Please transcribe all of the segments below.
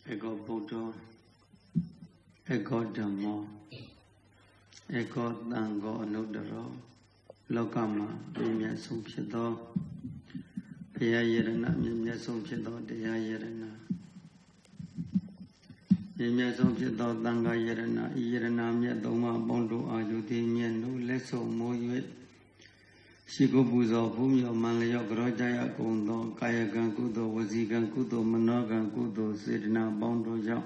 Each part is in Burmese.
Ego Buddha, Ego Dhammo, Ego Tango Anudaro, Lokama, Mimya Sumpido, Pia Yerena, Mimya Sumpido, Dea Yerena, Mimya Sumpido, Tanga Yerena, Yerena, Miadoma, Bondo, Ayudi, Mienu, Leso, Moyet, Shikobuzo, Bumio, Malayo, Grojaya, Gondo, Kayagan Kudo, Wazigan Kudo, Manogan Kudo, Sidna, Bondo, Yao.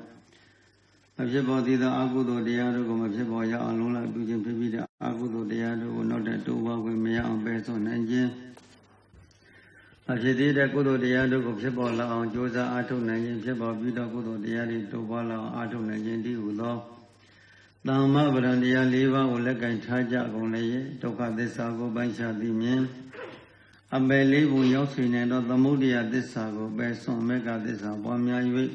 A Jabodi, the Agudo, the Adugo, Jaboya, Alula, Bujin Pibi, the Agudo, the Adugo, not that two with me on Beson and a Jedi, the Kudo, the Adugo, Jabola, on Josa, Atu, Nayan, Jabo, Vida Kudo, the Adi, Tobala, Atu, Nayan, Udo. Dama Brandia Liva, Uleka and Taja, Gole, Toka de Sago, Bansha, the Mien. A belly, Yosin and the Mudia, the Sago, Beson, Mega, the Sabomia.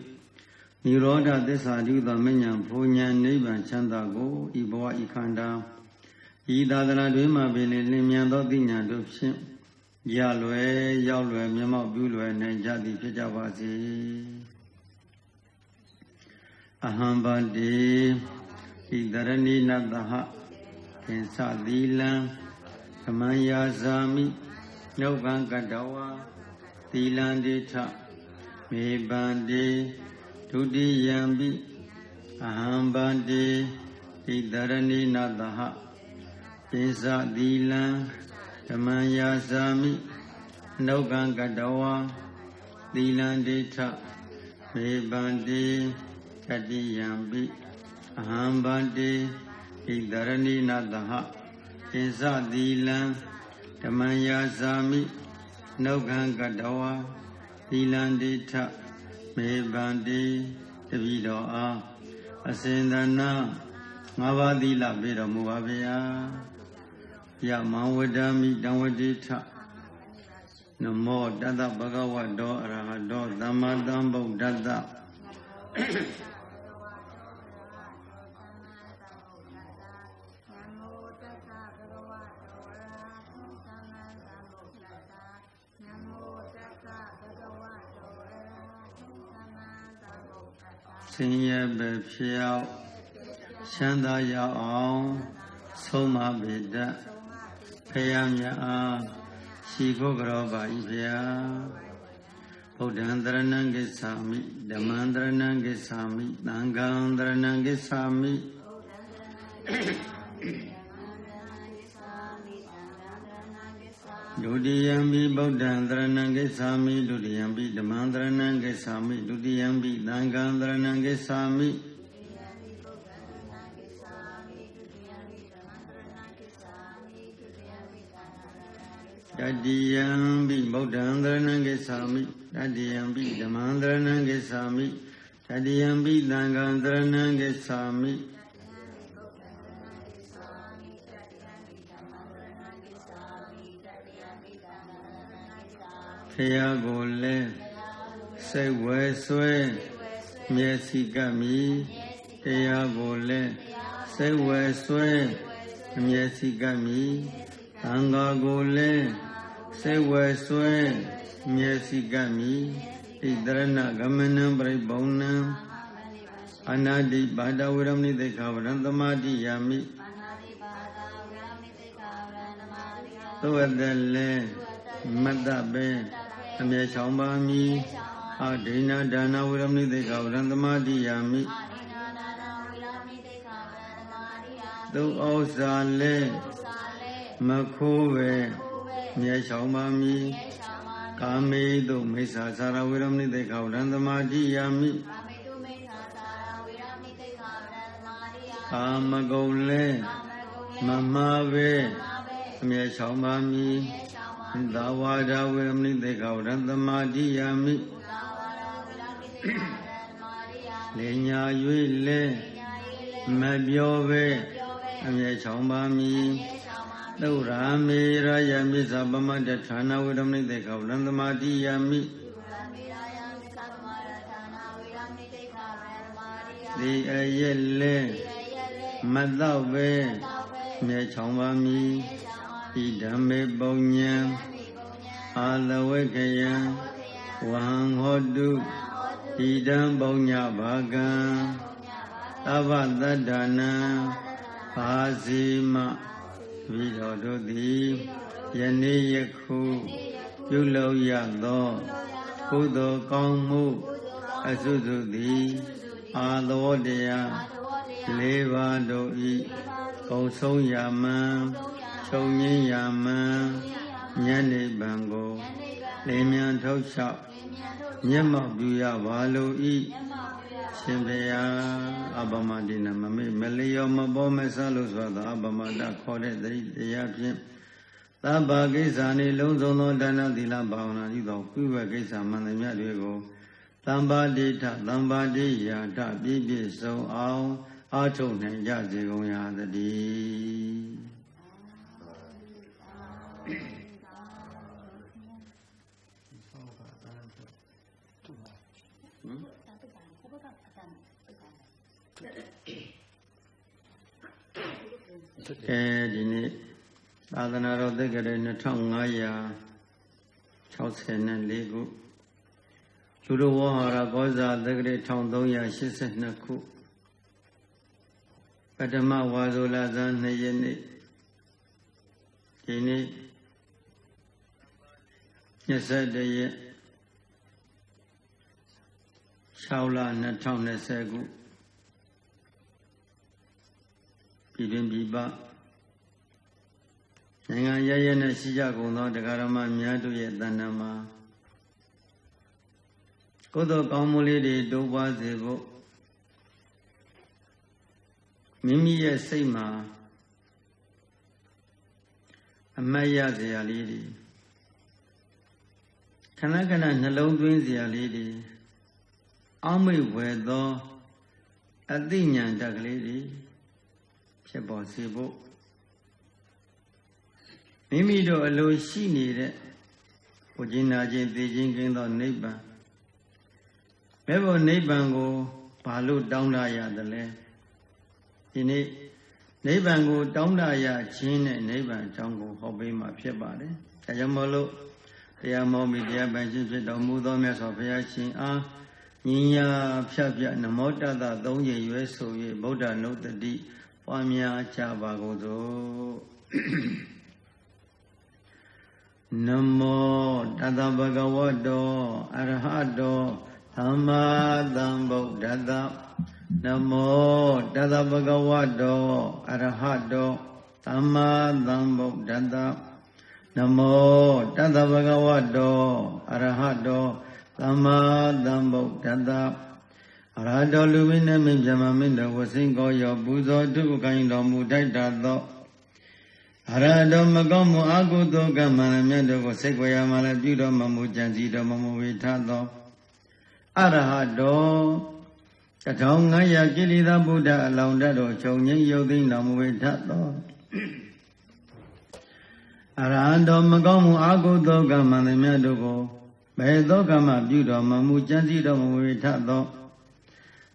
Niroda desa duda menyan punya niban chandago ibawa ikanda idadana dwema bele limyan do tinya do phit ya lwe yaw lwe myamaw pyu lwe nain jati phit ja pa se aham bante idarani nataha kinsa dilan kamaya sami nobban kadawa dilan ditha me bante Tudi Yambi Ahambante Idarani Nadaha Pisa Dilan Kamaya Sami Naukan Kadawa Dilan Dita Mebante Kadi Yambi Ahambante Idarani Nadaha Pisa Dilan Kamaya Sami Naukan Kadawa Dilan Dita Me bandi Tabido A Asendana Mavadila Bida Muvavia Yamawadami Dawadita Namo Dada Bhagavado Arahado Damadambo Dada Senior Bepiao Shanda Yao Soma Beda Payamya Shiko Groba Ivya Odandra Nangesami Damandra Nangesami Nangandra Nangesami Dudiyambi Bodhandra Nangesami Dudiyambi Damandra Nangesami Dudiyambi Nangandra Nangesami Dadiyambi Bodhandra Nangesami Dadiyambi Damandra Nangesami Dadiyambi Nangandra Nangesami Thea Gole Say Weswe Miesigami Thea Gole Say Weswe Miesigami Anga Gole Say Weswe Miesigami Idrana Gamanam Bribonam Anadi Bada Uramni Dekavarantamadi Yami Tuadale Madabe Amya Chambami Adina Dana Uramni Dekavarantamadi Yami Tu Osale Makove Mya Chambami Kami Tu Mesa Sara Uramni Dekavarantamadi Yami Kamagole Mamave Mya Chambami Dawada Uramni Dekavarantamadi Yami Lenya Yuile Mabiove Amya Chambami Durami Rayami Sabama Datana Uramni Dekavarantamadi Yami The Ayele Madave Mya Chambami Idame Bonya 阿拉维克呀，王何度，伊当保ညာ巴干，阿巴达达那，巴西玛，维罗多迪，耶尼耶库，有劳亚多，古多高木，阿苏苏迪，阿罗迪亚，雷瓦多伊，高松亚曼，松尼亚曼。ญาณิบังโกเลเมียนทุกชอบမျက်မှောက်ပြုရပါလိုဤရှင်ဘုရားအပမတိနမမေမလျောမပေါ်မဆလို့ဆိုသောအပမတခေါ်တဲ့သတိတရားဖြင့်သဗ္ဗကိစ္စနှင့်လုံးစုံသောဒါနသီလဘာဝနာဤသောပြုဝဲကိစ္စမှန်သမျှတွေကိုသံပါတိထသံပါတိယာထပြည့်ပြည့်စုံအောင်အားထုတ်နိုင်ကြစေကုန်ရာတည်းဒီနေ့သာသနာတော်သက္ကရာ2564ခုလူတော်ဝဟရာကောဇာသက္ကရာ1382ခုပထမဝါဆိုလဇန်2ရက်နေ့ဒီနေ့21ရက်6လ2020ခုပြည်တွင်ပြည်ပနိုင်ငံရရနဲ့ရှိကြကုန်သောတရားဓမ္မများတို့ရဲ့တဏ္ဍာမှာကုသိုလ်ကောင်းမှုလေးတွေတိုးပွားစေဖို့မိမိရဲ့စိတ်မှာအမတ်ရစရာလေးတွေခဏခဏနှလုံးသွင်းစရာလေးတွေအောက်မေ့ဝယ်သောအသိဉာဏ်တက်ကလေးတွေဖြစ်ပေါ်စေဖို့မိမိတို့အလိုရှိနေတဲ့ကိုကျင်နာခြင်းသိခြင်းကင်းသောနိဗ္ဗာန်မဲ့ဖို့နိဗ္ဗာန်ကိုဘာလို့တောင်းတရသလဲဒီနေ့နိဗ္ဗာန်ကိုတောင်းတရခြင်းနဲ့နိဗ္ဗာန်အကြောင်းကိုဟောပေးမှာဖြစ်ပါတယ်ဒါကြောင့်မို့လို့တရားမောမိတရားပိုင်ခြင်းဖြစ်တော်မူသောမြတ်စွာဘုရားရှင်အားညီညာဖြတ်ပြနမောတတ္တ3ကြိမ်ရွယ်ဆို၍ဗုဒ္ဓနုတ္တိပွားများကြပါကုန်သို့နမောတတ္တဗုဒ္ဓဝတ္တောအရဟတောသမ္မာသမ္ဗုဒ္ဓတ္တနမောတတ္တဗုဒ္ဓဝတ္တောအရဟတောသမ္မာသမ္ဗုဒ္ဓတ္တနမောတတ္တဗုဒ္ဓဝတ္တောအရဟတောသမ္မာသမ္ဗုဒ္ဓတ္တအရဟတောလူမင်းနဲ့မင်းပြမမင်းတော်ဝစိန်ကောရောပူဇော်တုကိုင်းတော်မူထိုက်တာသောအရဟတောမကောင်းမှုအကုသိုလ်ကမှန်မြတ်တို့ကိုစိတ်ကိုရမှလည်းပြုတော်မမူကြံစီတော်မမူဝေထသောအရဟတော1500ကိလေသာဗုဒ္ဓအလောင်းတတော်ချုပ်ငြိမ်းရုပ်သိမ်းတော်မူဝေထသောအရဟတောမကောင်းမှုအကုသိုလ်ကမှန်မြတ်တို့ကိုဘယ်သောကမှပြုတော်မမူကြံစီတော်မမူဝေထသော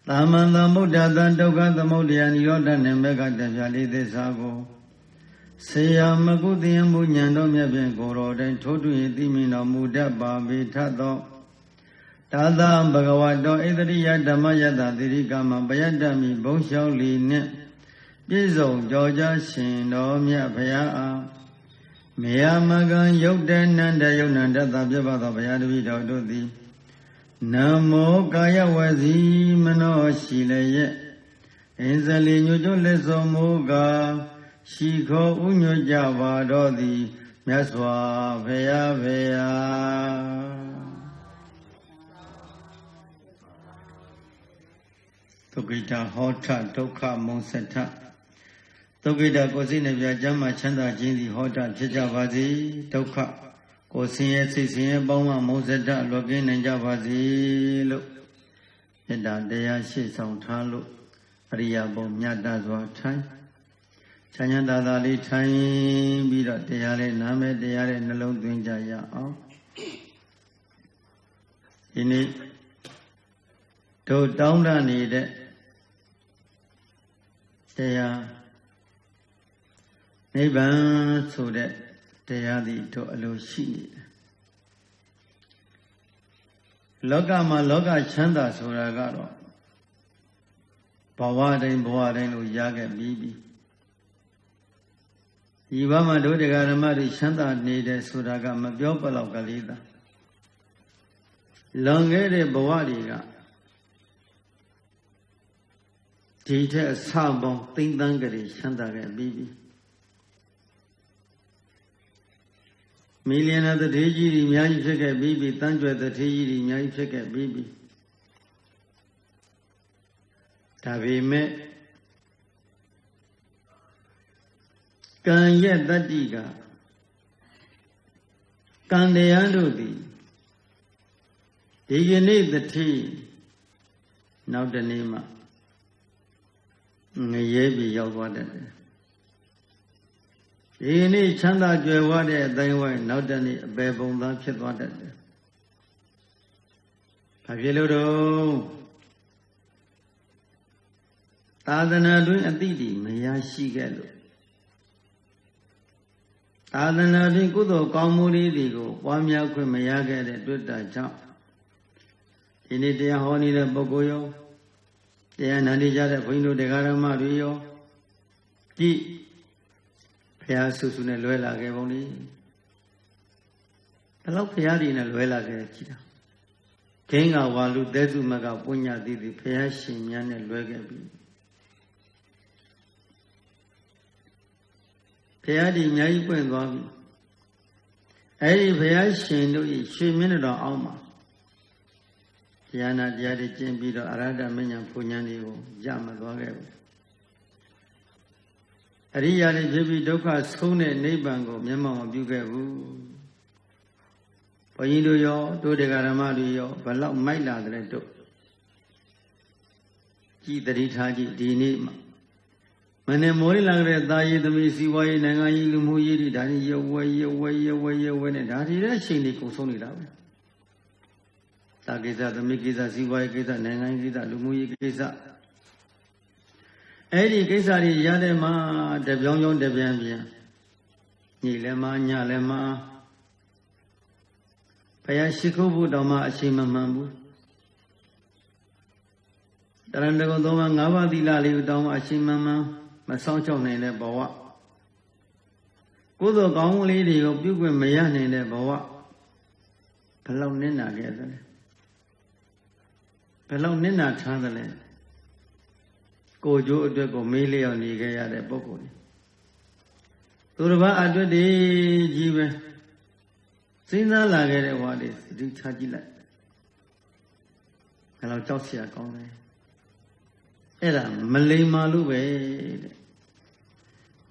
သမ္မာသမ္ဗုဒ္ဓတံဒုက္ခသမုဒယနိရောဓနှင့်မေဃတရားလေးသစ္စာကိုဆေယမကုသယံမူဉဏ်တော်မြတ်ဖြင့်ကိုယ်တော်တိုင်ထိုးထွင်းသိမြင်တော်မူတတ်ပါပေထသောသာသဘဂဝတောဣတရိယဓမ္မယတသီရိကမပယတ္တမိဘုံလျှောက်လီနှင့်ပြည့်စုံကြောကြရှင်တော်မြတ်ဘုရားအားမေယမကံယုတ်တနန္တယုတ်နန္တသပြပသောဘုရားတပည့်တော်တို့သည်နမောကာယဝစီမနောရှိလျက်အင်းစလီညွတ်ကျွလက်စုံမူကားရှိခေါ်ဥညွတ်ကြပါတော်သည်မြတ်စွာဘုရားဘေယာသုခိတဟောထဒုက္ခမုံစထသုခိတကိုယ်စိတ်နှပြကျမ်းမှချမ်းသာခြင်းသည်ဟောထဖြစ်ကြပါစေဒုက္ခကိုယ်ဆင်းရဲစိတ်ဆင်းရဲပေါင်းမှမုံစထလွတ်ကင်းနိုင်ကြပါစေလို့မေတ္တာတရားရှိဆောင်ထားလို့အရိယာဘုံမြတ်တစွာထိုင်ချမ်းချမ်းသာသာလေးထိုင်ပြီးတော့တရားလေးနားမဲ့တရားလေးနှလုံးသွင်းကြရအောင်ဒီနေ့တို့တောင်းတနေတဲ့တရားနိဗ္ဗာန်ဆိုတဲ့တရားသည်တို့အလိုရှိနေတယ် လောကမှာလောကချမ်းသာဆိုတာကတော့ဘဝတိုင်းလို့ရခဲ့ပြီးပြီဒီဘဝမှာဒုဒကာဓမ္မတွေချမ်းသာနေတယ်ဆိုတာကမပြောပလောက်ကလေးသာလွန်ခဲ့တဲ့ဘဝတွေကဒီထက်အဆပေါင်းသိမ့်တန်းကြတွေချမ်းသာခဲ့ပြီးပြီမီလီယံတထေးကြီးတွေအများကြီးဖြစ်ခဲ့ပြီးပြီတန်းကြွယ်တထေးကြီးတွေအများကြီးဖြစ်ခဲ့ပြီးပြီဒါပေမဲ့ကံရဲ့တတ္တိကကံတရားတို့သည်ဒီကနေ့တထေးနောက်တနေ့မှငရဲပြီရောက်သွားတယ်ဒီနေ့ချမ်းသာကြွယ်ဝတဲ့အတိုင်းဝိုင်းနောက်တနေ့အပေပုံသားဖြစ်သွားတတ်တယ်။ဘာဖြစ်လို့တော့သာသနာတွင်အတိတိမရရှိခဲ့လို့သာသနာတွင်ကုသိုလ်ကောင်းမှုတွေကိုပွားများခွင့်မရခဲ့တဲ့တွေ့တာကြောင့်ဒီနေ့တရားဟောနေတဲ့ပုဂ္ဂိုလ်ရောတရားနာနေကြတဲ့ဘုန်းကြီးတို့တရားဓမ္မတွေရောဒီဘုရားဆူဆူနဲ့လွဲလာခဲ့ပုံလေးဘယ်လောက်ဘုရားတွေနဲ့လွဲလာခဲ့ကြည့်တာခင်းကဝါလူတဲစုမကပုညတိတိဘုရားရှင်များနဲ့လွဲခဲ့ပြီဘုရားဒီအများကြီးပွင့်သွားပြီအဲ့ဒီဘုရားရှင်တို့ဤရွှေမင်းတော်အောက်မှာတရားနာတရားတွေကျင့်ပြီးတော့အရဟတမဉ္ဇဉ်ဘုံဉာဏ်တွေကိုရမသွားခဲ့ဘူးအရိယာတွေဖြစ်ပြီးဒုက္ခဆုံးတဲ့နိဗ္ဗာန်ကိုမျက်မှောက်မပြုခဲ့ဘူးဘုန်းကြီးတို့ရောတို့တရားဓမ္မတွေရောဘလောက်မိုက်လာတယ်တို့ကြည်တတိထားကြည့်ဒီနေ့မှာမနေ့မိုးလာကြတဲ့သာယီသမီးစီဝါရေးနိုင်ငံကြီးလူမှုရေးတွေဒါတွေရွဝဲနဲ့ဒါတွေလည်းချိန်တွေကုန်ဆုံးနေတာပဲသာကိစ္စသမီးကိစ္စစီဝါရေးကိစ္စနိုင်ငံရေးကိစ္စလူမှုရေးကိစ္စအဲ့ဒီကိစ္စတွေရတဲ့မှာတပြောင်းတပြန်ညလည်းမညလည်းမဘုရားရှိခိုးဖို့တောင်မှအချိန်မမှန်ဘူးတရဏဂုံသုံးပါး၅ပါးသီလလေးကိုတောင်မှအချိန်မမှန်မဆောင်ချောက်နိုင်တဲ့ဘဝကုသိုလ်ကောင်းမှုလေးတွေကိုပြုခွင့်မရနိုင်တဲ့ဘဝဘယ်လောက်နစ်နာခဲ့သလဲဘယ်လောက်နစ်နာထားသလဲကိုကျိုးအတွက်ကိုမေးလျောက်နေခဲ့ရတဲ့ပုဂ္ဂိုလ်သူတစ်ပါးအတွက်တည်းကြီးပဲစဉ်းစားလာခဲ့တဲ့ဝါတွေသတိထားကြည့်လိုက်ဘယ်လောက်ကြောက်စရာကောင်းလဲအဲ့ဒါမလိမ္မာလို့ပဲတဲ့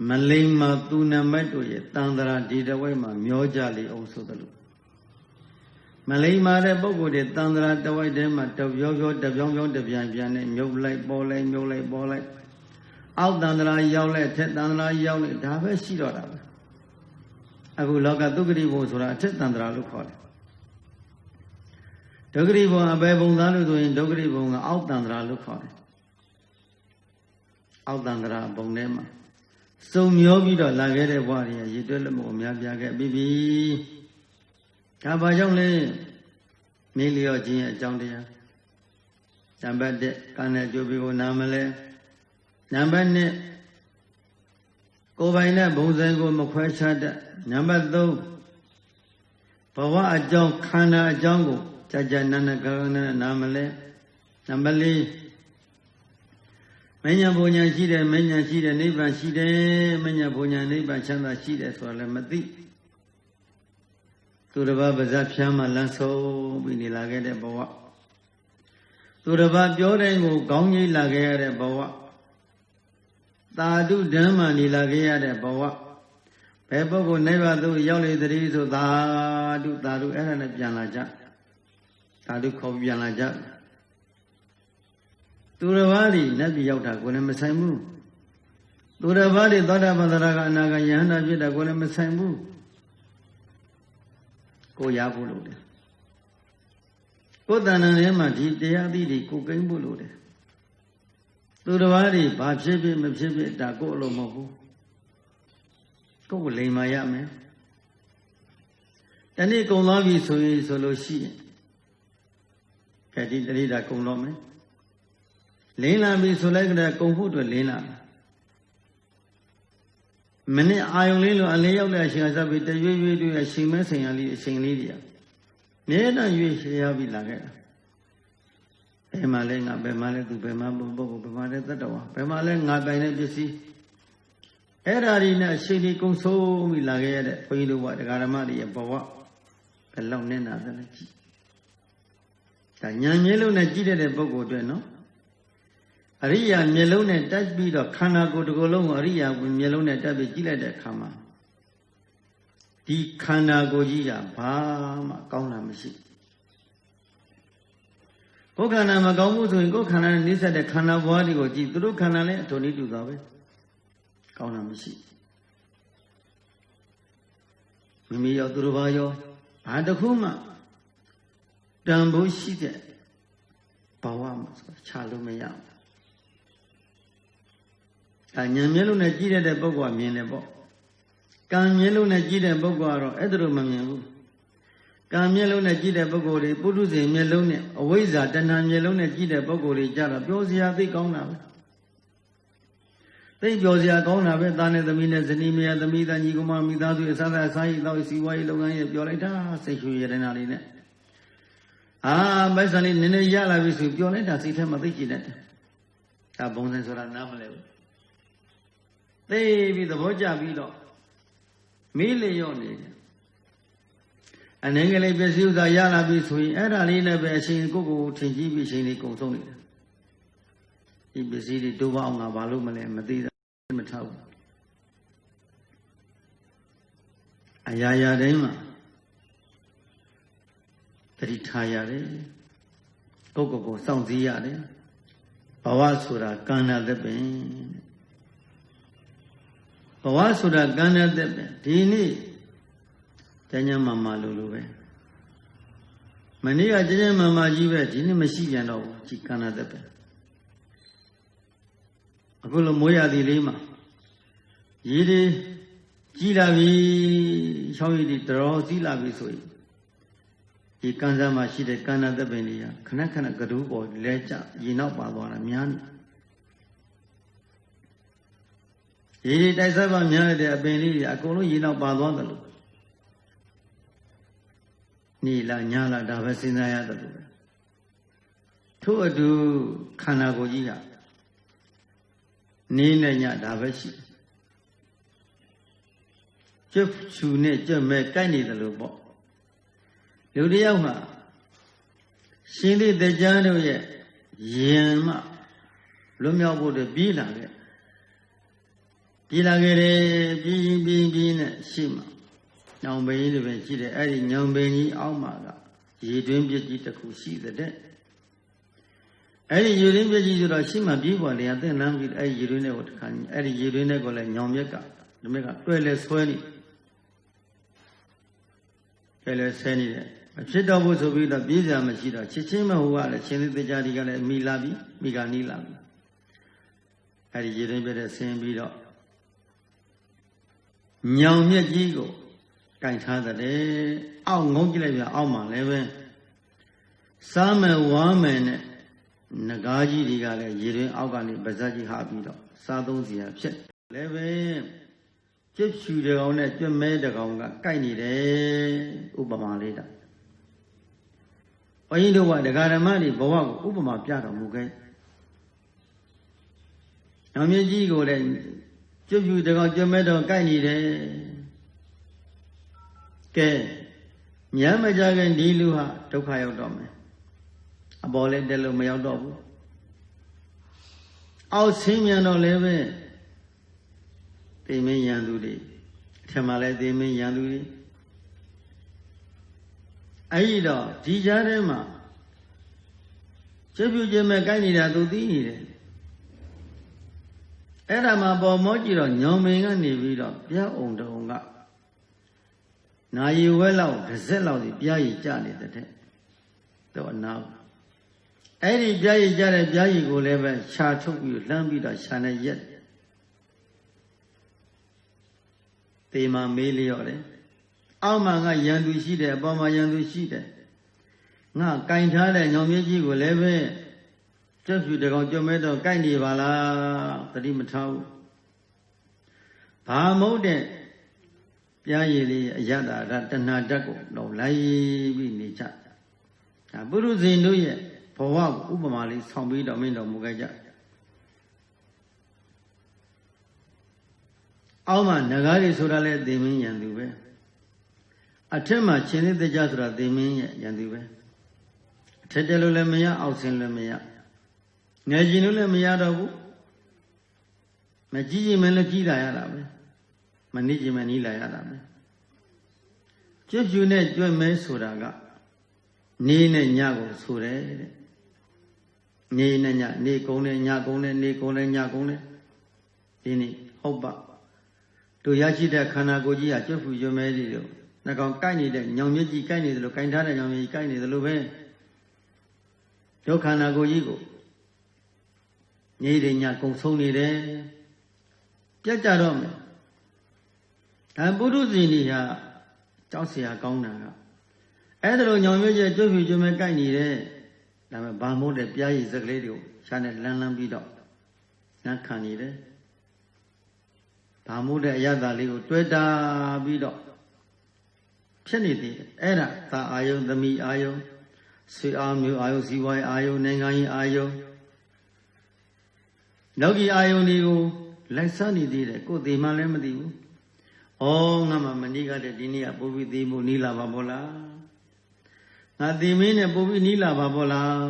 မလိမ္မာသူနမတ်တို့ရဲ့တန်ត្រာဒီတဝိုက်မှာမျောကြလေအောင်ဆိုသလိုမလိမ္မာတဲ့ပုဂ္ဂိုလ်တွေတန်ត្រာတဝိုက်ထဲမှာတပြောတပြန်နဲ့မြုပ်လိုက်ပေါ်လိုက်အောက်တန်ត្រာရောက်လိုက်ထက်တန်ត្រာရောက်လိုက်ဒါပဲရှိတော့တာပဲအခုလောကသုက္ကတိဘုံဆိုတာအထက်တန်ត្រာလို့ခေါ်တယ်ဒုက္ခတိဘုံအပေဘုံသားလို့ဆိုရင်ဒုက္ခတိဘုံကအောက်တန်ត្រာလို့ခေါ်တယ်အောက်တန်ត្រာဘုံထဲမှာစုံမျောပြီးတော့လာခဲ့တဲ့ဘဝတွေရည်တွဲလက်မအများပြားခဲ့ပြီးပြီဒါဘာကြောင့်လဲမေးလျော့ခြင်းရဲ့အကြောင်းတရားနံပါတ်1ကံနဲ့ကြိုးပြီးကိုနာမလဲနံပါတ်2ကိုယ်ပိုင်တဲ့ဘုံစံကိုမခွဲခြားတတ်နံပါတ်3ဘဝအကြောင်းခန္ဓာအကြောင်းကိုကြာနာနာမလဲနံပါတ်4မဉ္ဇဉ်ဘုံညာရှိတယ်မဉ္ဇဉ်ရှိတယ်နိဗ္ဗာန်ရှိတယ်မဉ္ဇဉ်ဘုံညာနိဗ္ဗာန်ချမ်းသာရှိတယ်ဆိုတာလည်းမသိသူတစ်ပါးပါဇက်ဖြမ်းမှလမ်းဆုံးပြီးနေလာခဲ့တဲ့ဘဝသူတစ်ပါးပြောတဲ့ကိုခေါင်းကြီးလာခဲ့ရတဲ့ဘဝသာဓုဓမ္မနေလာခဲ့ရတဲ့ဘဝဘယ်ပုဂ္ဂိုလ်နိဗ္ဗာန်သို့ရောက်လေသတည်းဆိုသာဓုအဲ့ဒါနဲ့ပြန်လာကြသာဓုခေါ်ပြန်လာကြသူတစ်ပါးဒီနတ်ပြည်ရောက်တာကိုလည်းမဆိုင်ဘူးသူတစ်ပါးဒီသောတာပန်သရကအနာဂယဟန္တာဖြစ်တာကိုလည်းမဆိုင်ဘူးကိုရဖို့လို့တယ်ကိုယ်တဏ္ဍာထဲမှာဒီတရားသီးတွေကိုကိန်းဖို့လို့တယ်သူတစ်ပါးဒီဘာဖြစ်ဖြစ်မဖြစ်ဖြစ်ဒါကိုယ်အလိုမဟုတ်ဘူးကိုယ်ကိုလိမ်မာရမယ်တနေ့ကုံသွားပြီဆိုလို့ရှိရင် cái gì đấy là cùng lo mấy lên làm bị số lấy cái công phu rồi lên làm mình ai ông lên rồi anh lấy ông lại xin sao bị tay vui rồi xin mấy xin lý đi à nếu nó vui sẽ bị là cái mà lên ngã bề mà lên tụ bề mà bố bề mà lên tất đâu bề mà lên ngã bề này biết gì ấy ra đi nè xin đi công số bị là cái đấy phải lưu vào cái làm gì bảo cái lòng nên là thế này cả nhà nhớ lúc này chỉ để bố cô tuyệt nó Ariya nhớ lúc này đã bị đó khana cô được lâu Ariya nhớ lúc này đã bị chỉ lại để khama đi khana cô gì à ba mà cao làm gì có khana mà cao một thôi có khana này sẽ để khana bao đi có gì tôi khana này thôi đi được rồi cao làm gì mình giờ tôi bao giờ à được không mà đảm bảo gì đấy bảo à mà trả luôn mấy样cả nhà nhớ lúc này chỉ để bốc qua miền này bốc càng nhớ lúc này chỉ để bốc qua rồi ấy rồi mà miền luôn càng nhớ lúc này chỉ để bốc qua đi bút du gì nhớ lúc này ở với giờ chân hàng nhớ lúc này chỉ để bốc qua đi chả là biểu gì à thì con nào thì biểu gì à con nào vậy ta này tụi này dân mi à tụi mi ta nhị cô mà mi ta tụi sao ta sai tao xí quay lâu ngày biểu lại ta sẽ chui về đây nào đi nè à bây giờ này nên giờ là vì sự biểu lại ta sẽ thêm một cái gì đấy ta bông sen số là năm lấy thế vì đó giờ vì đó mấy lấy vô này anh ấy cái này bây giờ ta giờ là vì suy ở đây này bây giờ cô thiên chí vì sinh này cũng xong này thì bây giờ thì đâu vào ngã vào lúc mà lại mà đi mà thâu đấy mà thì thay đấy cô xong gì đấy bảoว่าဆိုတာ ကန္နာသက်ပင်ဘဝဆိုတာ ကန္နာသက်ပင်ဒီနေ့ကျញ្ញမမလိုပဲမနေ့ကကျញ្ញမမကြီးပဲဒီနေ့မရှိပြန်တော့ဘူးဒီကန္နာသက်ပင်အခုလိုမိုးရသည်လေးမှာရေတွေကြီးလာပြီချောင်းရည်တွေတော်စီးလာပြီဆိုရင်ဒီကံစားမှာရှိတဲ့ကန္နာသက်ပင်တွေကခဏခဏကဒူးပေါ်လဲကျရေနောက်ပါသွားတာများနေရေတိုက်စားပါများတဲ့အပင်လေးတွေအကုန်လုံးရေနောက်ပါသွားတယ်လို့နေလားညာလားဒါပဲစဉ်းစားရတယ်လို့ထို့အတူခန္ဓာကိုယ်ကြီးကနေနဲ့ညဒါပဲရှိကျွတ်ချူနဲ့ကြွမဲ့ကိုက်နေတယ်လို့ပေါ့လူတယောက်မှာရှင်သေတရားတို့ရဲ့ယင်မှလွတ်မြောက်ဖို့တည်းပြေးလာခဲ့တယ်ပြေးနဲ့ရှိမှညောင်ပင်ကြီးတွေပဲရှိတယ်အဲ့ဒီညောင်ပင်ကြီးအောက်မှာကရေတွင်းပြစ်ကြီးတစ်ခုရှိတဲ့အဲ့ဒီရေတွင်းပြစ်ကြီးဆိုတော့ရှိမှပြေးပေါ်လေအသက်လမ်းပြီးအဲ့ဒီရေတွင်းတွေကိုတစ်ခါအဲ့ဒီရေတွင်းတွေကိုလည်းညောင်မြက်ကဒီမြက်ကတွဲလဲဆွဲနေတယ်ဖြစ်တော့ဖို့ဆိုပြီးတော့ပြေးစရာမရှိတော့ချစ်ချင်းမဟုတ်ကလည်းရှင်သေတရားတွေကလည်းမိလာပြီမိကနီးလာပြီအဲ့ဒီရေတွင်းပြတဲ့ဆင်းပြီးတော့ညောင်မြက်ကြီးကိုကင်ထားတယ်အောက်ငုံကြည့်လိုက်ပြအောက်မှာလည်းပဲစားမယ်ဝါမယ်နဲ့ငကားကြီးတွေကလည်းရေတွင်းအောက်ကနေပါဇက်ကြီးဟာပြီးတော့စားသုံးစရာဖြစ်လည်းပဲကျွတ်ချူတဲ့ကောင်နဲ့ကျွတ်မဲတဲ့ကောင်ကကိုက်နေတယ်ဥပမာလေးတာဘုန်းကြီးတို့ကဒကာဓမ္မတွေဘဝကိုဥပမာပြတော်မူခဲ့။နောက်မြင့်ကြီးကိုလည်းကျွတ်ပြူတကောင်ကျွတ်မဲ့တော့ကိုက်နေတယ်။ကဲညမကြခင်ဒီလူဟာဒုက္ခရောက်တော့မယ်။အပေါ်လည်းတက်လို့မရောက်တော့ဘူး။အောက်ဆင်းမြန်တော့လည်းပဲသိမင်းရန်သူတွေအထက်မှာလည်းသိမင်းရန်သူတွေအဲ့ဒီတော့ဒီကြားထဲမှာကျွတ်ပြူခြင်းမဲ့ကိုက်နေတာသူသိနေတယ်အဲ့ဒါမှပေါ်မောကြည့်တော့ညောင်မင်ကနေပြီးတော့ပြားအောင်တုံကနာယီဝဲလောက်တစ်စက်လောက်စီပြားရည်ကျနေတဲ့တဲ့တော့နာအဲ့ဒီပြားရည်ကျတဲ့ပြားရည်ကိုလည်းပဲရှာထုတ်ပြီးလှမ်းပြီးတော့ရှာနေရက်တေမာမေးလျော့တယ်အောက်မှာကရန်သူရှိတယ်အပေါ်မှာရန်သူရှိတယ် ngã cảnh thá để nhóm như chi của lễ về chấp sự để còn cho mấy đồ cảnh đi vào là ta đi mà thâu bà mẫu để giá gì đi giá đã ra tân hà trắc của đầu lấy bị nị chặt bữa lúc gì nữa vậy phổ hoa của Upama lý xong bí đầu mình đầu một cái chặt áo mà nà đi số ra lệ tìm mình nhận được về thế mà trên đây tới ra số tìm mình nhận được về thế cho lúc lên mình áo xin lên mình ngày gì nữa lên mình đâu mà chỉ gì mình là chỉ đại là vậy mà ní gì mà ní lại là vậy chấp chú này cho mấy số ra cả ní này nhà của số đấy ní này nhà ní công này nhà công này ní công này nhà công này đi ní hộp bạc tôi giá trị để khả năng của chị à chấp chú cho mấy đi rồi nó còn cái này để nhóm như chị cái này rồi cái đó là nhóm như cái này rồi về cho khả năng của chị của ní để nhà công sống ní đấy chắc chắn rồi bố gì nhỉ hả cháu sẽ công nào ấy rồi nhóm như vậy chấp chú cho mấy cái này đấy là mà ba mốt để bia gì giật lấy được cha này lăn bị đỏ nó khả này đấy bà mốt để giá lý của tuổi ta bị đỏ thế này thì ấy là ta ai yêu tâm ý ai yêu suy ám yêu ai yêu suy vai ai yêu nên ngay ai yêu đâu khi ai yêu đi cô lại sao đi đi đấy cô tìm mà lên mà đi ô ngắm mà mình đi cái đấy đi nè bố bị tìm bố ní là bà bố la ngã tìm mình nè bố bị ní là bà bố la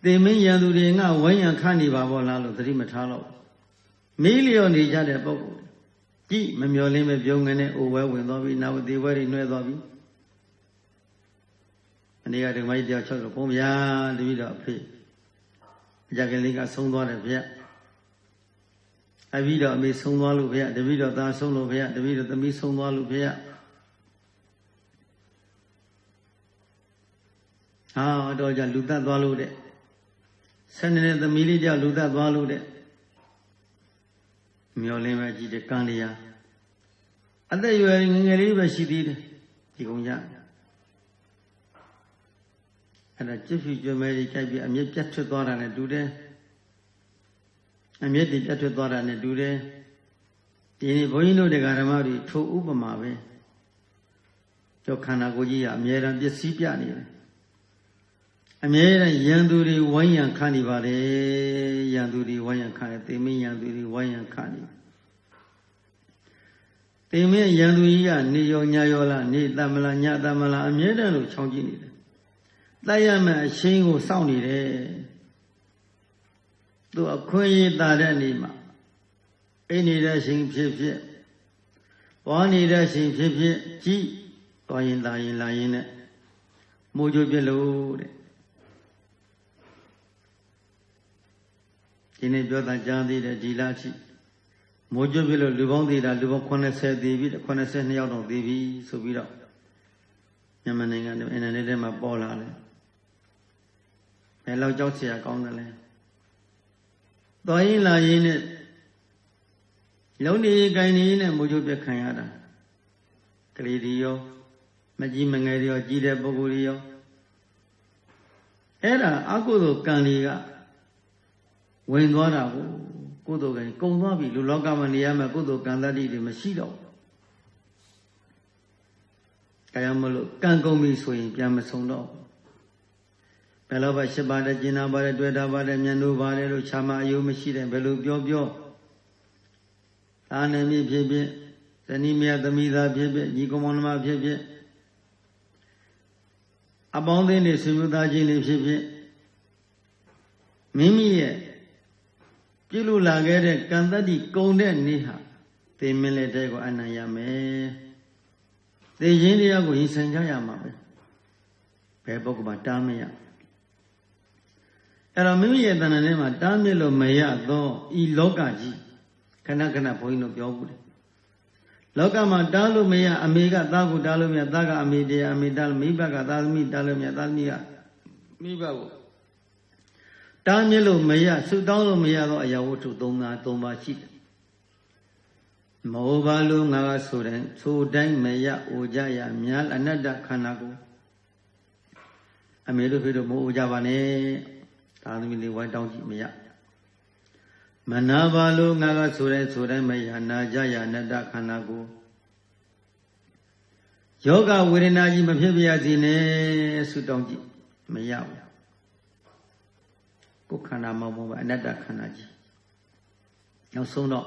tìm mình giờ tụi đi ngã vay nhà khăn đi bà bố la rồi thì mà tháo lo mấy liều đi ra để bố chỉ mà nhiều lên mà biểu người này ô vay đó bị nào đi vay đi nuôi đó bị anh đi cái đường máy đeo cho rồi cũng ya đi đó phi giờ cái lính cả sống đó để phi ai biết đó mình sống đó luôn phi để biết đó ta sống luôn phi để biết đó ta mình sống đó luôn phi đó giờ lụt ta đó luôn đấy sáng nay ta mình đi giờ lụt ta đó luôn đấy nhiều lên mà chỉ để can đi à anh ta vừa nghe đi về xí đi thì cũng vậy anh ta chấp nhận cho mấy cái việc anh biết chắc cho tôi là này đủ đấy anh biết thì chắc cho tôi là này đủ đấy thì này bố nó để cái mà đi thâu Upama về cho khả năng của chị anh biết rằng biết xí bia này anh biết rằng yang tu đi vay yang khăn đi vào đấy yang tu đi vay yang khăn thì mình yang tu đi vay yang khăn đi thì mình yang tu đi à ni yo nhà yo là ni tam là nhà tam là anh biết rằng lúc trong chị này tại sao mà sinh của sau này đấy tôi khuyên ta đây này mà cái này là sinh phiền phiền cái này là sinh phiền phiền chỉ có hiện tại hiện là hiện này mua cho biết lâu đấy cái này biểu đạt trang đi để đi là chi mua cho biết lâu lưu bóng đi là lưu bóng quan hệ xe đi biết quan hệ xe nhau đồng đi biết số biết đâu nhưng mà này anh này để mà bỏ lại này lâu cháu sẽ con rồi này tôi là gì này lâu đi cái này này mua cho biết khai ra cái gì đó mà chỉ mình nghe điều chỉ để bố cô đi đó ấy là ác cô đồ càng đi cả quên đó là cô đồ cái công đó bị lũ cá mà đi mà cô đồ càng ta đi thì mà xí đâu cái mà lũ càng công bị sôi cái mà sống đâu bây giờ bây giờ bà đã chín nào bà đã tuổi đã bà đã nhận đủ bà đã rồi chăm yêu mới xí đấy bây giờ biểu biểu anh em đi phía phía anh em nhà tâm ý ra phía phía nhị công an mà phía phía à bọn thế này sử dụng ta chỉ này phía phía mình chỉ lúc là cái đấy cần ta đi công đấy này ha thì mình lại thấy có anh này mẹ thì những điều của hình sinh ra mà phải bốc bà ta mẹ rồi mình vậy ta này mà ta mẹ lo mẹ đó ý lót cả gì khả năng bồi nó béo bự lót cả mà ta lo mẹ America ta cũng ta lo mẹ ta cả America Mỹ bắc cả ta Mỹ ta lo mẹ ta Mỹ bắc ta mẹ lo mẹ sự ta lo mẹ đó ai vô chủ động mà chỉ mẫu ba lo ngã số đánh mẹ ô gia ya mial anh đã khả năng အမေတို့ဖေတို့မိုးကြပါနဲ့သာသမီလေးဝိုင်းတောင်းကြည့်မရမနာပါလို့ငါကဆိုတဲ့မရနာကြရအနတ္တခန္ဓာကိုယောဂဝေဒနာကြီးမဖြစ်ပြရစီနဲ့ဆုတောင်းကြည့်မရဘူးကိုယ်ခန္ဓာမဟုတ်ဘူးအနတ္တခန္ဓာကြီးနောက်ဆုံးတော့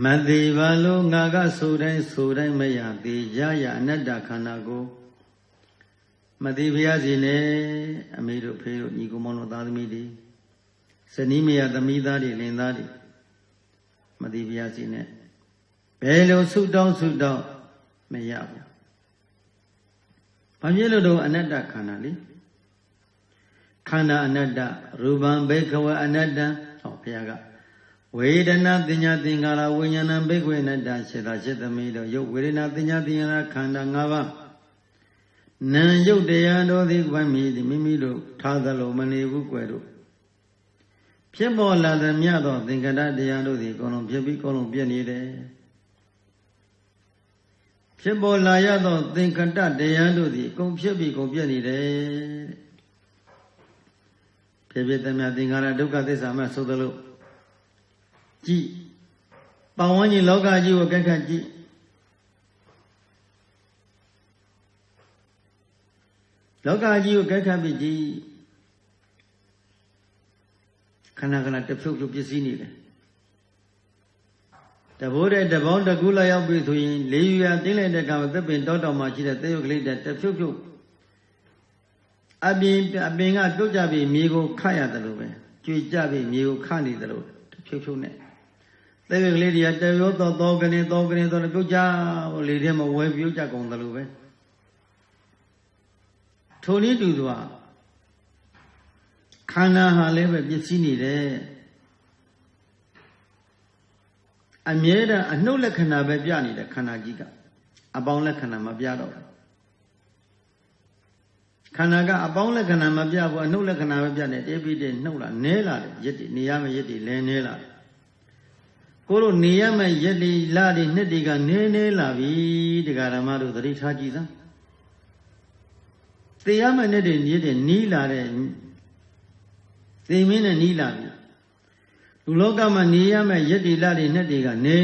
မသေးပါလို့ငါကဆိုတိုင်းမရသေးကြရအနတ္တခန္ဓာကိုမသေးပြရစီနဲ့အမေတို့ဖေတို့ညီကိုမောင်တို့သားသမီးတွေဇနီးမယားသမီးသားတွေလင်သားတွေမသေးပြရစီနဲ့ဘယ်လိုဆုတောင်းမရဘူးဘာဖြစ်လို့တော့အနတ္တခန္ဓာလေခန္ဓာအနတ္တရူပံဘိက္ခဝအနတ္တဟောဘုရားကဝေဒနာတင်ညာသင်္ခါရဝိညာဏဘိက္ခဝအနတ္တစေတစေတမိတို့ယုတ်ဝေဒနာတင်ညာသင်္ခါရခန္ဓာ၅ပါးနာယုတ်တရားတို့သည်ဝမ်းမိသည်မိမိတို့ထားသလိုမနေဘူးကွယ်တို့ဖြစ်ပေါ်လာသည်မြတ်သောသင်္ခါရတရားတို့သည်အကုန်လုံးဖြစ်ပြီးအကုန်လုံးပြည့်နေတယ်ဖြစ်ပေါ်လာရသောသင်္ခတတရားတို့သည်အကုန်ဖြစ်ပြီးကုန်ပြည့်နေတယ်ဖြစ်ဖြစ်သမျှသင်္ခါရဒုက္ခသစ္စာမှဆိုသလိုကြည့်ပတ်ဝန်းကျင်လောကကြီးကိုကက်ခတ်ကြည့်လောကကြီးကိုကက်ခတ်ပြီးကြည့်ခဏခဏတဖြုတ်ဖြုတ်ပစ္စည်းနေတယ်တဘိုးတဲ့တပေါင်းတကူလာရောက်ပြီဆိုရင်လေးယူရတင်းလိုက်တဲ့ကံသက်ပင်တောတောင်မှာရှိတဲ့သေယုတ်ကလေးတဲ့တဖြုတ်ဖြုတ်အပင်ကပြုတ်ကြပြီးမြေကိုခတ်ရတယ်လို့ပဲကြွေကြပြီးမြေကိုခတ်နေတယ်လို့တဖြုတ်ဖြုတ်နဲ့သေယုတ်ကလေးတွေကတရောသောကနေပြုတ်ကြဟိုလေထဲမှာဝဲပြုတ်ကြကုန်တယ်လို့ပဲထိုနည်းတူသောခန္ဓာဟာလည်းပဲပစ္စည်းနေတယ်အမြဲတမ်းအနှုတ်လက္ခဏာပဲပြနေတဲ့ခန္ဓာကြီးကအပေါင်းလက္ခဏာမပြတော့ဘူးခန္ဓာကအပေါင်းလက္ခဏာမပြဘူးအနှုတ်လက္ခဏာပဲပြနေတေးပြီးတဲ့နှုတ်လာနဲလာတယ်ရက်တွေနေရမယ့်ရက်တွေလဲနဲလာတယ်ကိုတို့နေရမယ့်ရက်တွေလတွေနှစ်တွေကနဲလာပြီတရားဓမ္မတို့သတိထားကြည့်စမ်းသေရမယ့်နှစ်တွေနေ့တွေနီးလာတဲ့သေမင်းနဲ့နီးလာပြီလူလောကမှာနေရမယ့်ယက်တိလတွေနဲ့တွေကနေ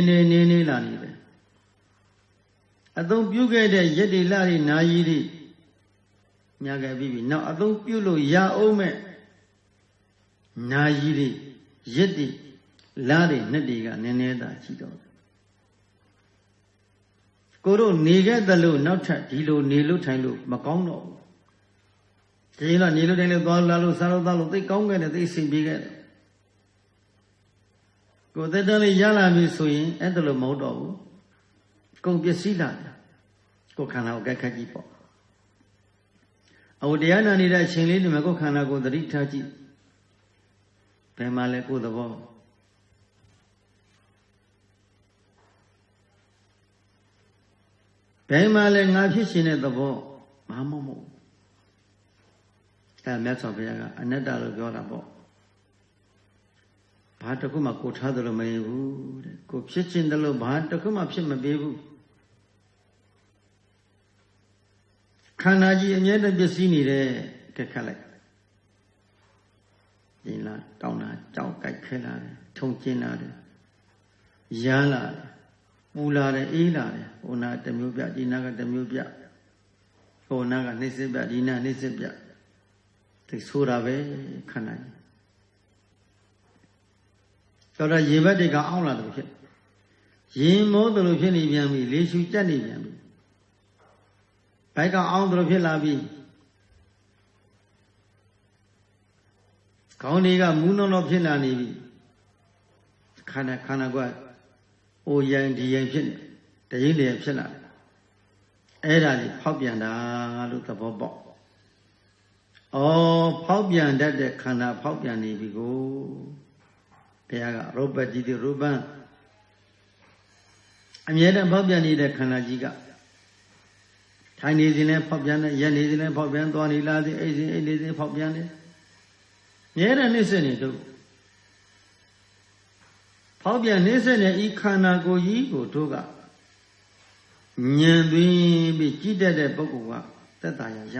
လာနေတယ်အသုံးပြုခဲ့တဲ့ယက်တိလတွေနာယီတွေညာခဲ့ပြီးပြီနောက်အသုံးပြုလို့ရအောင်မဲ့နာယီတွေယက်တိလတွေနဲ့တွေကနည်းနည်းသာရှိတော့ကိုတို့နေခဲ့သလိုနောက်ထပ်ဒီလိုနေလို့ထိုင်လို့မကောင်းတော့ဘူးဒီလိုနေလို့ထိုင်လို့သွားလာလို့စားလို့သားလို့သိကောင်းခဲ့တယ်သိစိတ်ပြီးခဲ့တယ်ကိုယ်သက်တမ်းလေးရလာပြီဆိုရင်အဲ့ဒါလိုမဟုတ်တော့ဘူးကုန်ပစ္စည်းလာတယ်ကိုယ်ခန္ဓာကိုကက်ခတ်ကြည့်ပေါ့အဝတရားနာနေတဲ့အချိန်လေးဒီမှာကိုယ်ခန္ဓာကိုသတိထားကြည့်ဘယ်မှာလဲကိုယ်သဘောဘယ်မှာလဲငါဖြစ်ရှင်တဲ့သဘောမဟုတ်အဲ့မြတ်စွာဘုရားကအနတ္တလို့ပြောတာပေါ့ဘာတစ်ခုမှကိုထားတယ်လို့မရဘူးတဲ့ကိုဖြစ်ခြင်းတယ်လို့ဘာတစ်ခုမှဖြစ်မပေးဘူးခန္ဓာကြီးအမြဲတမ်းပစ္စည်းနေတယ်ကက်ခတ်လိုက်ဒီလားတောင်းတာကြောက်ကြိုက်ခဲလာတယ်ထုံကျင်းလာတယ်ရမ်းလာတယ်ပူလာတယ်အေးလာတယ်ဟိုနာတစ်မျိုးပြဒီနာကတစ်မျိုးပြဟိုနာကနှိမ့်စစ်ပြဒီနာနှိမ့်စစ်ပြသိဆိုတာပဲခန္ဓာကြီးတော့ရေဘက်တွေကအောင်းလာတယ်ဖြစ်ရင်မိုးတယ်လို့ဖြစ်နေပြန်ပြီလေရှူကြက်နေပြန်ပြီဘိုက်ကအောင်းတယ်လို့ဖြစ်လာပြီခေါင်းတွေကမူးနှောတော့ဖြစ်လာနေပြီခန္ဓာကအိုရန်ဒီရန်ဖြစ်နေတရင်တည်းဖြစ်လာအဲ့ဒါကြီးဖောက်ပြန်တာလို့သဘောပေါက်ဖောက်ပြန်တတ်တဲ့ခန္ဓာဖောက်ပြန်နေပြီကိုဘုရားကရုပ်ပတိတိရူပံအမြဲတမ်းဖောက်ပြန်နေတဲ့ခန္ဓာကြီးကထိုင်နေစဉ်လည်းဖောက်ပြန်တယ်ရက်နေစဉ်လည်းဖောက်ပြန်သွားနေလားစဉ်အိတ်စဉ်အိတ်နေစဉ်ဖောက်ပြန်တယ်မြဲတမ်းနှိမ့်ဆက်နေတော့ဖောက်ပြန်နှိမ့်ဆက်နေဤခန္ဓာကိုယ်ကြီးကိုတို့ကဉာဏ်သွင်းပြီးကြည့်တတ်တဲ့ပုဂ္ဂိုလ်ကသက်သာရ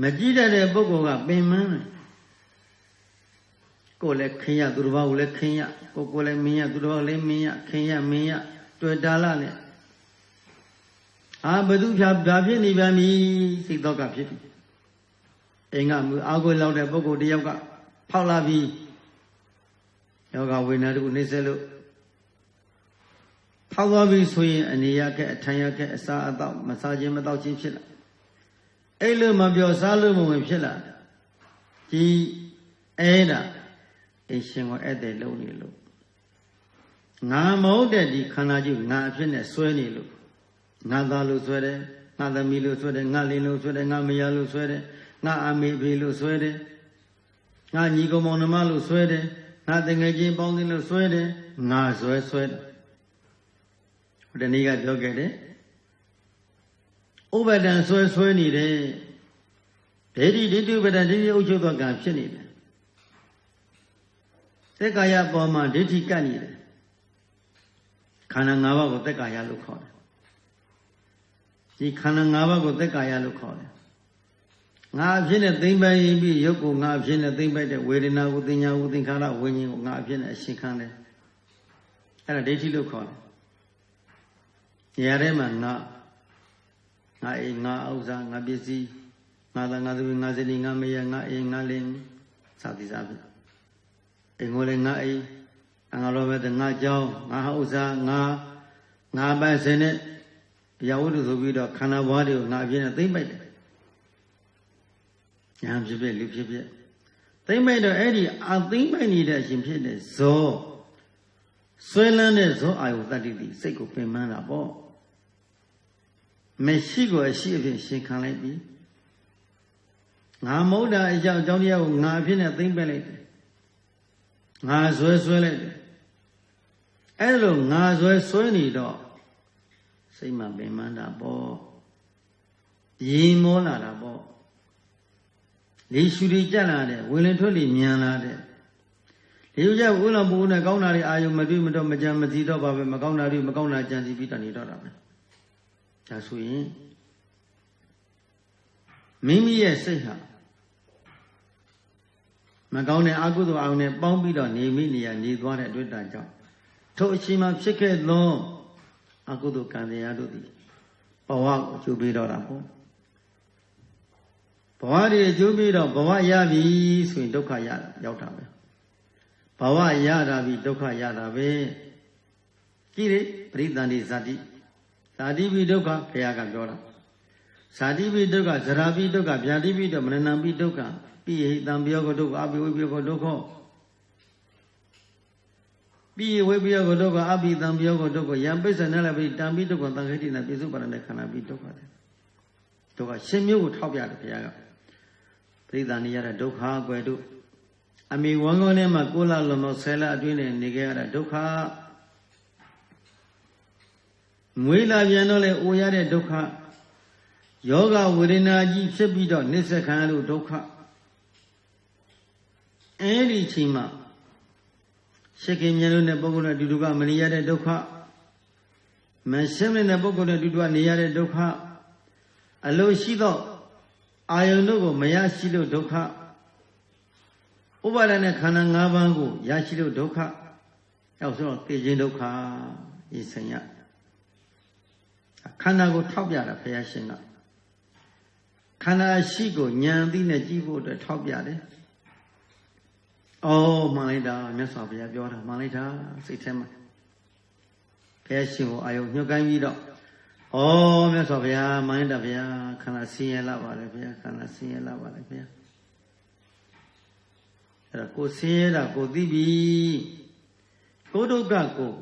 Majida de Bogoga, Payman. Cole Kenya, Durvale Kenya, Cocole Mia, Durvale Mia, Kenya Mia, to a Dalane. Ah, but you have Davian Ivami, say Doga Pit. Engam, I'll go loud at Bogo de Yoga, Paulavi. Yoga winner to Niselo. Paulavi swing and Yaka, Tanyaka, Sa about massaging without Chilla. Elum of your salum with Chilla. He Ada. Asian or at the lonely look. Namo daddy canaju, nothing as swelly look. Nada lo sweater, nada milo sweater, nalino sweater, namialo sweater, not ami bilo sweater, not nigo monomalo sweater, nothing again bondino sweater, not sweater. The nigga dog at it. Over than sweaty day. Daddy did do better than you ojo the gaption. Tekaya Boma did he can eat it. Kanangava go Tekaya look on. The Kanangava go Tekaya look on. I've seen a thing by Yoko, I've seen a thing by the wedding now with the Kara winning, I've seen a shikane. And a ditty look on. Yarema na Uza, na busy, nada Nazing, Namia, Nalin, Satisabi. Ngole ngai angalo the nga jaw nga usa nga ba sene yawudu so bi do khana bwa de nga piin ne thimbait de nyam phit phit lu phit phit thimbait do aidi a thimbait ni de shin phit de zo swai lan de zo ayu tatti ti sait ko pin man da paw meshi ko ashi a phit shin khan lai bi nga mou da a jaw jaw tiyaw ko nga phit ne thimbait lai de nga swai lai de ai lo nga swai ni do sai ma pin man da paw yin mo la da paw li shu ri jat la de win lin thwat li myan la de li yu jat win la bu ne kaung na ri ayu ma twi ma do ma jan ma si do ba be ma kaung na ri ma kaung na jan si pi ta ni do da be da so yin mimi ye sait haမကောင်းတဲ့အကုသိုလ်အောင်နဲ့ပေါင်းပြီးတော့နေမိနေရနေသွားတဲ့အတွက်တာကြောင့်ထို့အချိန်မှာဖြစ်ခဲ့သောအကုသိုလ်ကံတရားတို့သည်ဘဝကိုကျိုးပေးတော့တာပေါ့ဘဝတွေကျိုးပေးတော့ဘဝရပြီဆိုရင်ဒုက္ခရောက်တာပဲဘဝရတာပြီဒုက္ခရတာပဲကြည့်လေပရိသန္တိဇာတိပိဒုက္ခဘုရားကပြောတာဇာတိပိဒုက္ခဇရာပိဒုက္ခဗျာတိပိဒုက္ခမရဏပိဒုက္ခပိယိတံပြောကိုဒုက္ခအပိဝိပယောကိုဒုက္ခပိယဝိပယောကိုဒုက္ခအပိတံပြောကိုဒုက္ခယံပိစ္ဆနလပိတံပိဒုက္ခသံခိတိနာပိစုပါရဏေခန္ဓာပိဒုက္ခတဲ့ဒုက္ခရှင်မျိုးကိုထောက်ပြတယ်ဘုရားကပရိသန္တိရတဲ့ဒုက္ခကွယ်တို့အမိဝံကောထဲမှာ9လလုံးတော့10လအတွင်းနဲ့နေခဲ့ရတဲ့ဒုက္ခမွေးလာပြန်တော့လေအိုရတဲ့ဒုက္ခယောဂဝေဒနာကြီးဖြစ်ပြီးတော့နိစ္စခံရလို့ဒုက္ခအဲ့ဒီချိန်မှာရှက်ခင်မြင်လို့တဲ့ပုဂ္ဂိုလ်နဲ့အတူတူကမနေရတဲ့ဒုက္ခမရှင်းတဲ့ပုဂ္ဂိုလ်နဲ့အတူတူကနေရတဲ့ဒုက္ခအလိုရှိသောအာယုန်တို့ကိုမရရှိလို့ဒုက္ခဥပါဒနဲ့ခန္ဓာ၅ပါးကိုရရှိလို့ဒုက္ခရောက်ဆိုတော့သိခြင်းဒုက္ခဤဆင်ရခန္ဓာကိုထောက်ပြတာဘုရားရှင်ကခန္ဓာရှိကိုဉာဏ်သိနဲ့ကြည့်ဖို့အတွက်ထောက်ပြတယ်။အော်မှန်လိုက်တာမြတ်စွာဘုရားပြောတာမှန်လိုက်တာစိတ်ထဲမှာဘုရားရှင်ကိုအာယုံညှို့ကိုင်းပြီးတော့ဩမြတ်စွာဘုရားမှန်လိုက်တာဘုရားခန္ဓာဆင်းရဲလာပါလေဘုရားခန္ဓာဆင်းရဲလာပါလေဘုရားအဲ့ဒါကိုဆင်းရဲတာကိုသိပြီကိုဒုက္ခကို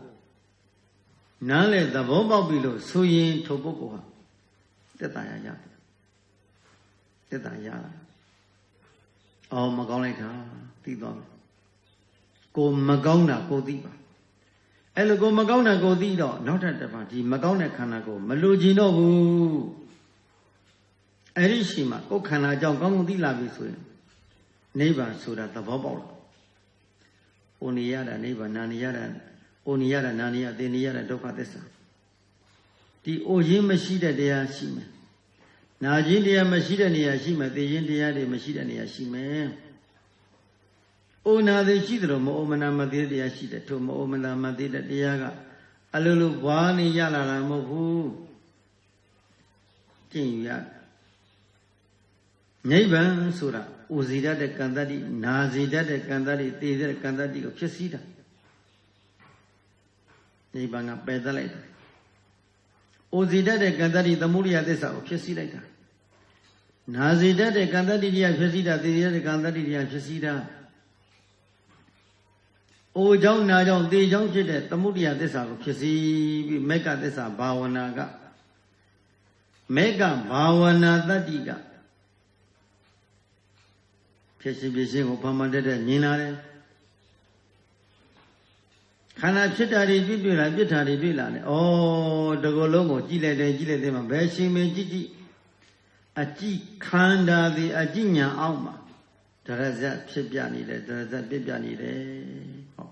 နားလေသဘောပေါက်ပြီလို့ဆိုရင်ထိုပုဂ္ဂိုလ်ဟာတက်တာရတယ်တက်တာရတာအော်မကောင်းလိုက်တာသိသွားမယ်ကိုမကောင်းတာကိုသိပါအဲ့လိုကိုမကောင်းတာကိုသိတော့နောက်ထပ်တစ်ပါးဒီမကောင်းတဲ့ခန္ဓာကိုမလိုချင်တော့ဘူးအဲ့ဒီရှိမှကိုယ်ခန္ဓာကြောင့်ကောင်းကောင်းသိလာပြီဆိုရင်နိဗ္ဗာန်ဆိုတာသဘောပေါက်လာ။အိုနေရတာနိဗ္ဗာန်နာနေရတာအိုနေရတာနာနေရသိနေရတာဒုက္ခသစ္စာဒီအိုရင်းမရှိတဲ့တရားရှိမယ် နာခြင်းတရားမရှိတဲ့နေရာရှိမယ်သိခြင်းတရားတွေမရှိတဲ့နေရာရှိမယ်အိုနာသည်ရှိတယ်လို့မအိုမနာမသိတဲ့တရားရှိတယ်ထို့မအိုမနာမသိတဲ့တရားကအလိုလိုဘွားနေရလာတာမဟုတ်ဘူးကျင့်ယူရနိဗ္ဗာန်ဆိုတာဥစီရတဲ့ကံတတ္တိနာစီတတ်တဲ့ကံတတ္တိသိတဲ့ကံတတ္တိကိုဖြစ်စည်းတာနိဗ္ဗာန်ကပယ်တတ်လိုက်တာဥစီတတ်တဲ့ကံတတ္တိသမုဒိယသစ္စာကိုဖြစ်စည်းလိုက်တာနာစီတတ်တဲ့ကံတတ္တိတရားဖြစ်စည်းတာသိတဲ့ကံတတ္တိတရားဖြစ်စည်းတာအိုကြောင့်နာကြောင့်သေကြောင့်ဖြစ်တဲ့သမုဒိယသစ္စာကိုဖြစ်စည်းပြီးမေကသစ္စာဘာဝနာကမေကဘာဝနာတတ္တိကဖြစ်ရှင်ကိုဖမှန်တဲ့မြင်လာတယ်ခန္ဓာဖြစ်တာတွေတွေ့လာပြစ်တာတွေတွေ့လာတယ်ဩတကောလုံးကိုကြည့်လိုက်တယ်မှာဘယ်ရှင်မင်းကြည့်အကြည့်ခန္ဓာသည်အကြည့်ညာအောက်မှာဒရဇတ်ဖြစ်ပြနေတယ်ဒရဇတ်ပြပြနေတယ်ဟော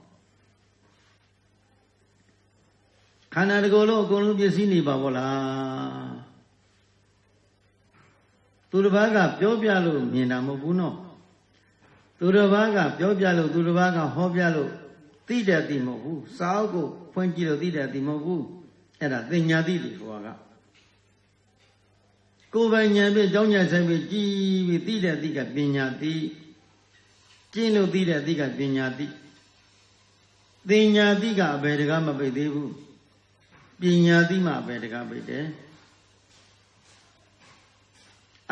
ခန္ဓာတကောလုံးအကုန်လုံးပြည့်စည်နေပါဘောလားသူတစ်ပါးကပြောပြလို့မြင်တာမဟုတ်ဘူးနော်သူတစ်ပါးကပြောပြလို့သူတစ်ပါးကဟောပြလို့သိတယ်သိမဟုတ်ဘူးစာအုပ်ကိုဖွင့်ကြည့်လို့သိတယ်သိမဟုတ်ဘူးအဲ့ဒါသင်ညာသိတယ်ဟောကကိုယ်ပိုင်ဉာဏ်ဖြင့်ကြောင်းဉာဏ်ဆိုင်ပြီးကြည်ပြီးသိတဲ့သိကပညာသိကျင့်လို့သိတဲ့သိကပညာသိသင်ညာသိကအဘယ်တကားမပိတ်သေးဘူးပညာသိမှအဘယ်တကားပိတ်တယ်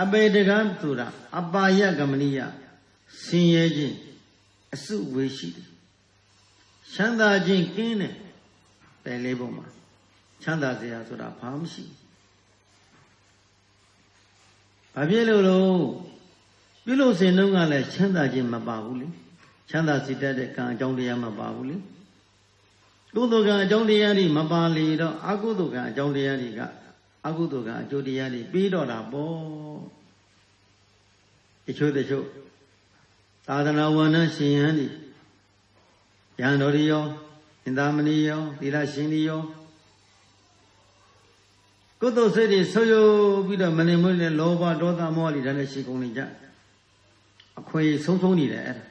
အဘယ်တကားဆိုတာအပါယကမနိယဆင်းရဲခြင်းအစုဝေရှိတယ်ချမ်းသာခြင်းကင်းတယ်ပယ်လေးပုံမှာချမ်းသာစရာဆိုတာဘာမှမရှိဘာဖြစ်လို့ပြုလို့စင်တော့ကလည်းချမ်းသာခြင်းမပါဘူးလေချမ်းသာစေတတ်တဲ့ကံအကြောင်းတရားမပါဘူးလေကုသိုလ်ကံအကြောင်းတရားတွေမပါလေတော့အကုသိုလ်ကံအကြောင်းတရားတွေကအကုသိုလ်ကံအကျိုးတရားတွေပြီးတော့တာပေါ့တချို့သာသနာဝန္ဒရှင်ယဟန်ဒီယဟန်တော်ရောအင်္သာမဏိရောသီလရှင်တွေရောကုသိုလ်စိတ်တွေဆွယပြီးတော့မနေမွေးနဲ့လောဘဒေါသမောဟတွေဒါနဲ့ရှိကုန်နေကြအခွင့်အရေးဆုံးနေတယ်အဲ့ဒါ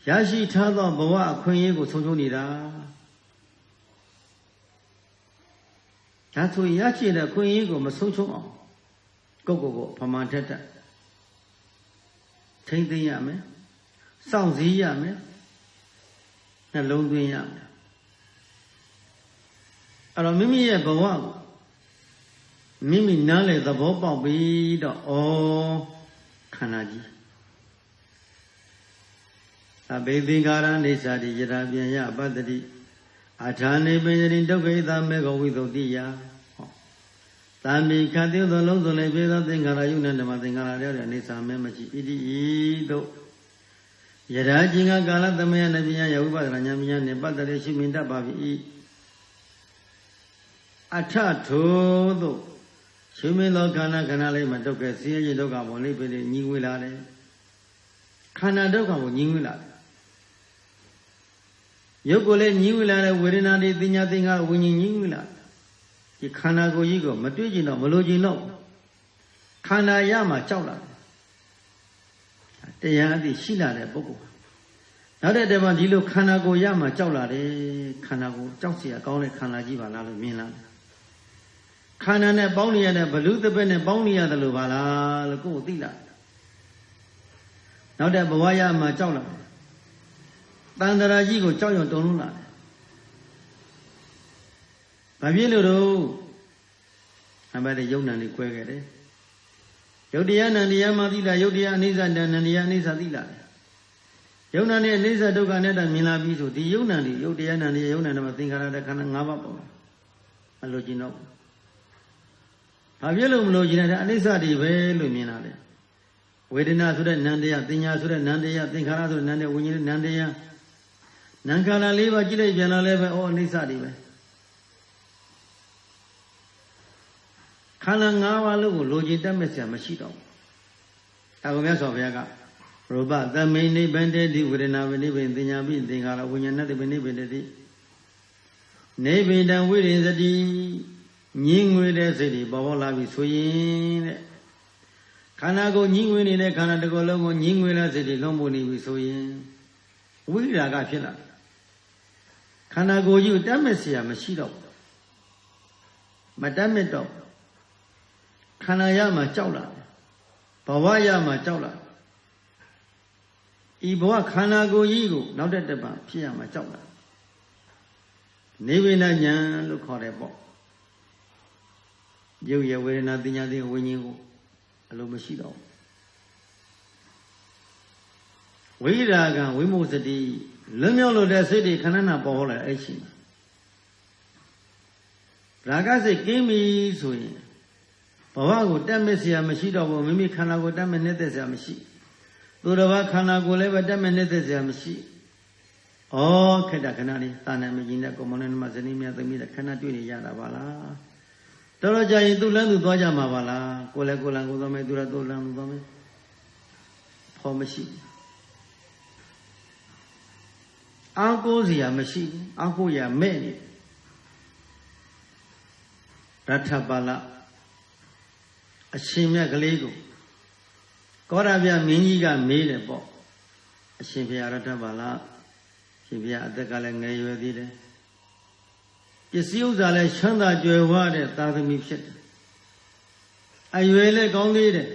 ရရှိထားသောဘဝအခွင့်အရေးကိုဆုံးနေတာဒါဆိုရရှိတဲ့အခွင့်အရေးကိုမဆုံးရှုံးအောင်ကိုဖမှန်ထက်ထိမ့်သိမ်းရမယ်စောင့်စည်းရမယ်နှလုံးသွင်းရမယ်အဲ့တော့မိမိရဲ့ဘဝကိုမိမိနားလေသဘောပေါက်ပြီးတော့ခန္ဓာကြီးအဘိသင်္ကာရအိစ္ဆာတိယထာပြန်ယပတ္တိအာထာနေပင်ယတိဒုက္ခိတမေဃဝိသုဒ္ဓိယသာမိခတ်သောလုံးစုံလည်းပြေသောသင်္ခါရယုနဲ့ဓမ္မသင်္ခါရတဲ့အိစ္ဆာမဲမရှိဣတိဤတို့ယထာချင်းကကာလသမယနပြယဝိပဿနာဉာဏ်ဉာဏ်နဲ့ပတ္တရေရှိမြင်တတ်ပါပြီအထထိုတို့ရှိမြင်သောခန္ဓာလေးမှာဒုက္ခဆင်းရဲခြင်းဒုက္ခပေါ်လေးပဲညီငွေလာတယ်ခန္ဓာဒုက္ခကိုညီငွေလာတယ်ရုပ်ကိုလည်းညီငွေလာတယ်ဝေဒနာတွေသိညာသင်္ခါရဝิญဉ်ညီငွေလာတယ်ဒီခန္ဓာကိုယ်ကြီးကိုမတွေ့ကျင်တော့မလိုချင်တော့ခန္ဓာရမှကြောက်လာတယ်တရားအသိရှိလာတဲ့ပုဂ္ဂိုလ်နောက်တဲ့တည်းမှာဒီလိုခန္ဓာကိုယ်ရမှကြောက်လာတယ်ခန္ဓာကိုယ်ကြောက်เสียကောင်းတဲ့ခန္ဓာကြီးပါလားလို့မြင်လာတယ်ခန္ဓာနဲ့ပေါင်းနေရတဲ့ဘလူတပည့်နဲ့ပေါင်းနေရတယ်လို့ပါလားလို့ကိုယ်သိလာနောက်တဲ့ဘဝရမှကြောက်လာတယ်တန်တရာကြီးကိုကြောက်ရွံ့တုန်လှုပ်လာတယ်ဘာဖြစ်လို့တော့အမှန်တည်းယုံနာလေးကွဲခဲ့တယ်ယုတ်တရားနံတရားမှသိလာယုတ်တရားအနိစ္စနံတရားအနိစ္စသိလာတယ်ယုံနာနဲ့အနိစ္စဒုက္ခနဲ့တာမြင်လာပြီးဆိုဒီယုံနာလေးယုတ်တရားနံတရားယုံနာနဲ့မှသင်္ခါရတဲ့ခန္ဓာ၅ပါးပေါ့မလို့ကျင်တော့ဘာဖြစ်လို့မလို့ကျင်တဲ့အနိစ္စတွေပဲလို့မြင်လာတယ်ဝေဒနာဆိုတဲ့နံတရားသင်ညာဆိုတဲ့နံတရားသင်္ခါရဆိုတဲ့နံတရားဝိညာဉ်နံတရားနံခန္ဓာ၄ပါးကြည့်လိုက်ပြန်လာလဲပဲအနိစ္စတွေပဲခန္ဓာ၅ပါးလုံးကိုလိုချင်တတ်မဲ့ဆရာမရှိတော့ဘူး။ဒါကိုမြတ်စွာဘုရားကရူပသမိနိဗ္ဗန္တေတိဝေဒနာဝိနိဗ္ဗာန်သင်ညာပိသင်္ခါရဝိညာဏတိပိနိဗ္ဗန္တေတိနိဗ္ဗာန်ဝိရိယစတိ nhìn người để gì đi bảo là bị suy đấy khả năng có nhìn người này khả năng được có lâu nhìn người là gì đi không muốn đi bị suy quý là cái gì là khả năng có yêu đam mê gì mà xí đâu mà đam mê đâu khả năng ya mà cháu là bảo ya mà cháu là ý bảo khả năng có yêu nào để được bằng phía mà cháu là nếu như là nhà lúc họ để bỏ yêu yêu về là tình nhà thì về nhiều lúc mới xí đâu vì ra cái vì một sự đi lớn nhau rồi để sự đi khả năng nào bảo là ấy chứ ra cái sự kiếm mi rồi bảo của đam mê gì mà xí đâu mà mình khả năng của đam mê nhất là gì mà xí tôi đâu khả năng của lấy vào đam mê nhất là gì mà xí cái đó khả năng đi ta này mình nhìn thấy có món ăn mà dân mình tự mình khả năng tuổi này ra bảo là đó là chạy tu lăng tu toa ra mà bảo là cô lăng cô đó mấy tu lăng tu đó mấy phò mà xí áo cô gì mà xí áo cô gì mẹ đi Ratha Bala Ashim ya cái cô có ra bia mình gì cả mấy đấy bỏ Ashim bia Ratha Bala Ashim bia tất cả là ngày về đi đấy cái siêu ra lại chấn đã chơi hoa đấy ta thì mình biết ai về lại con đi đấy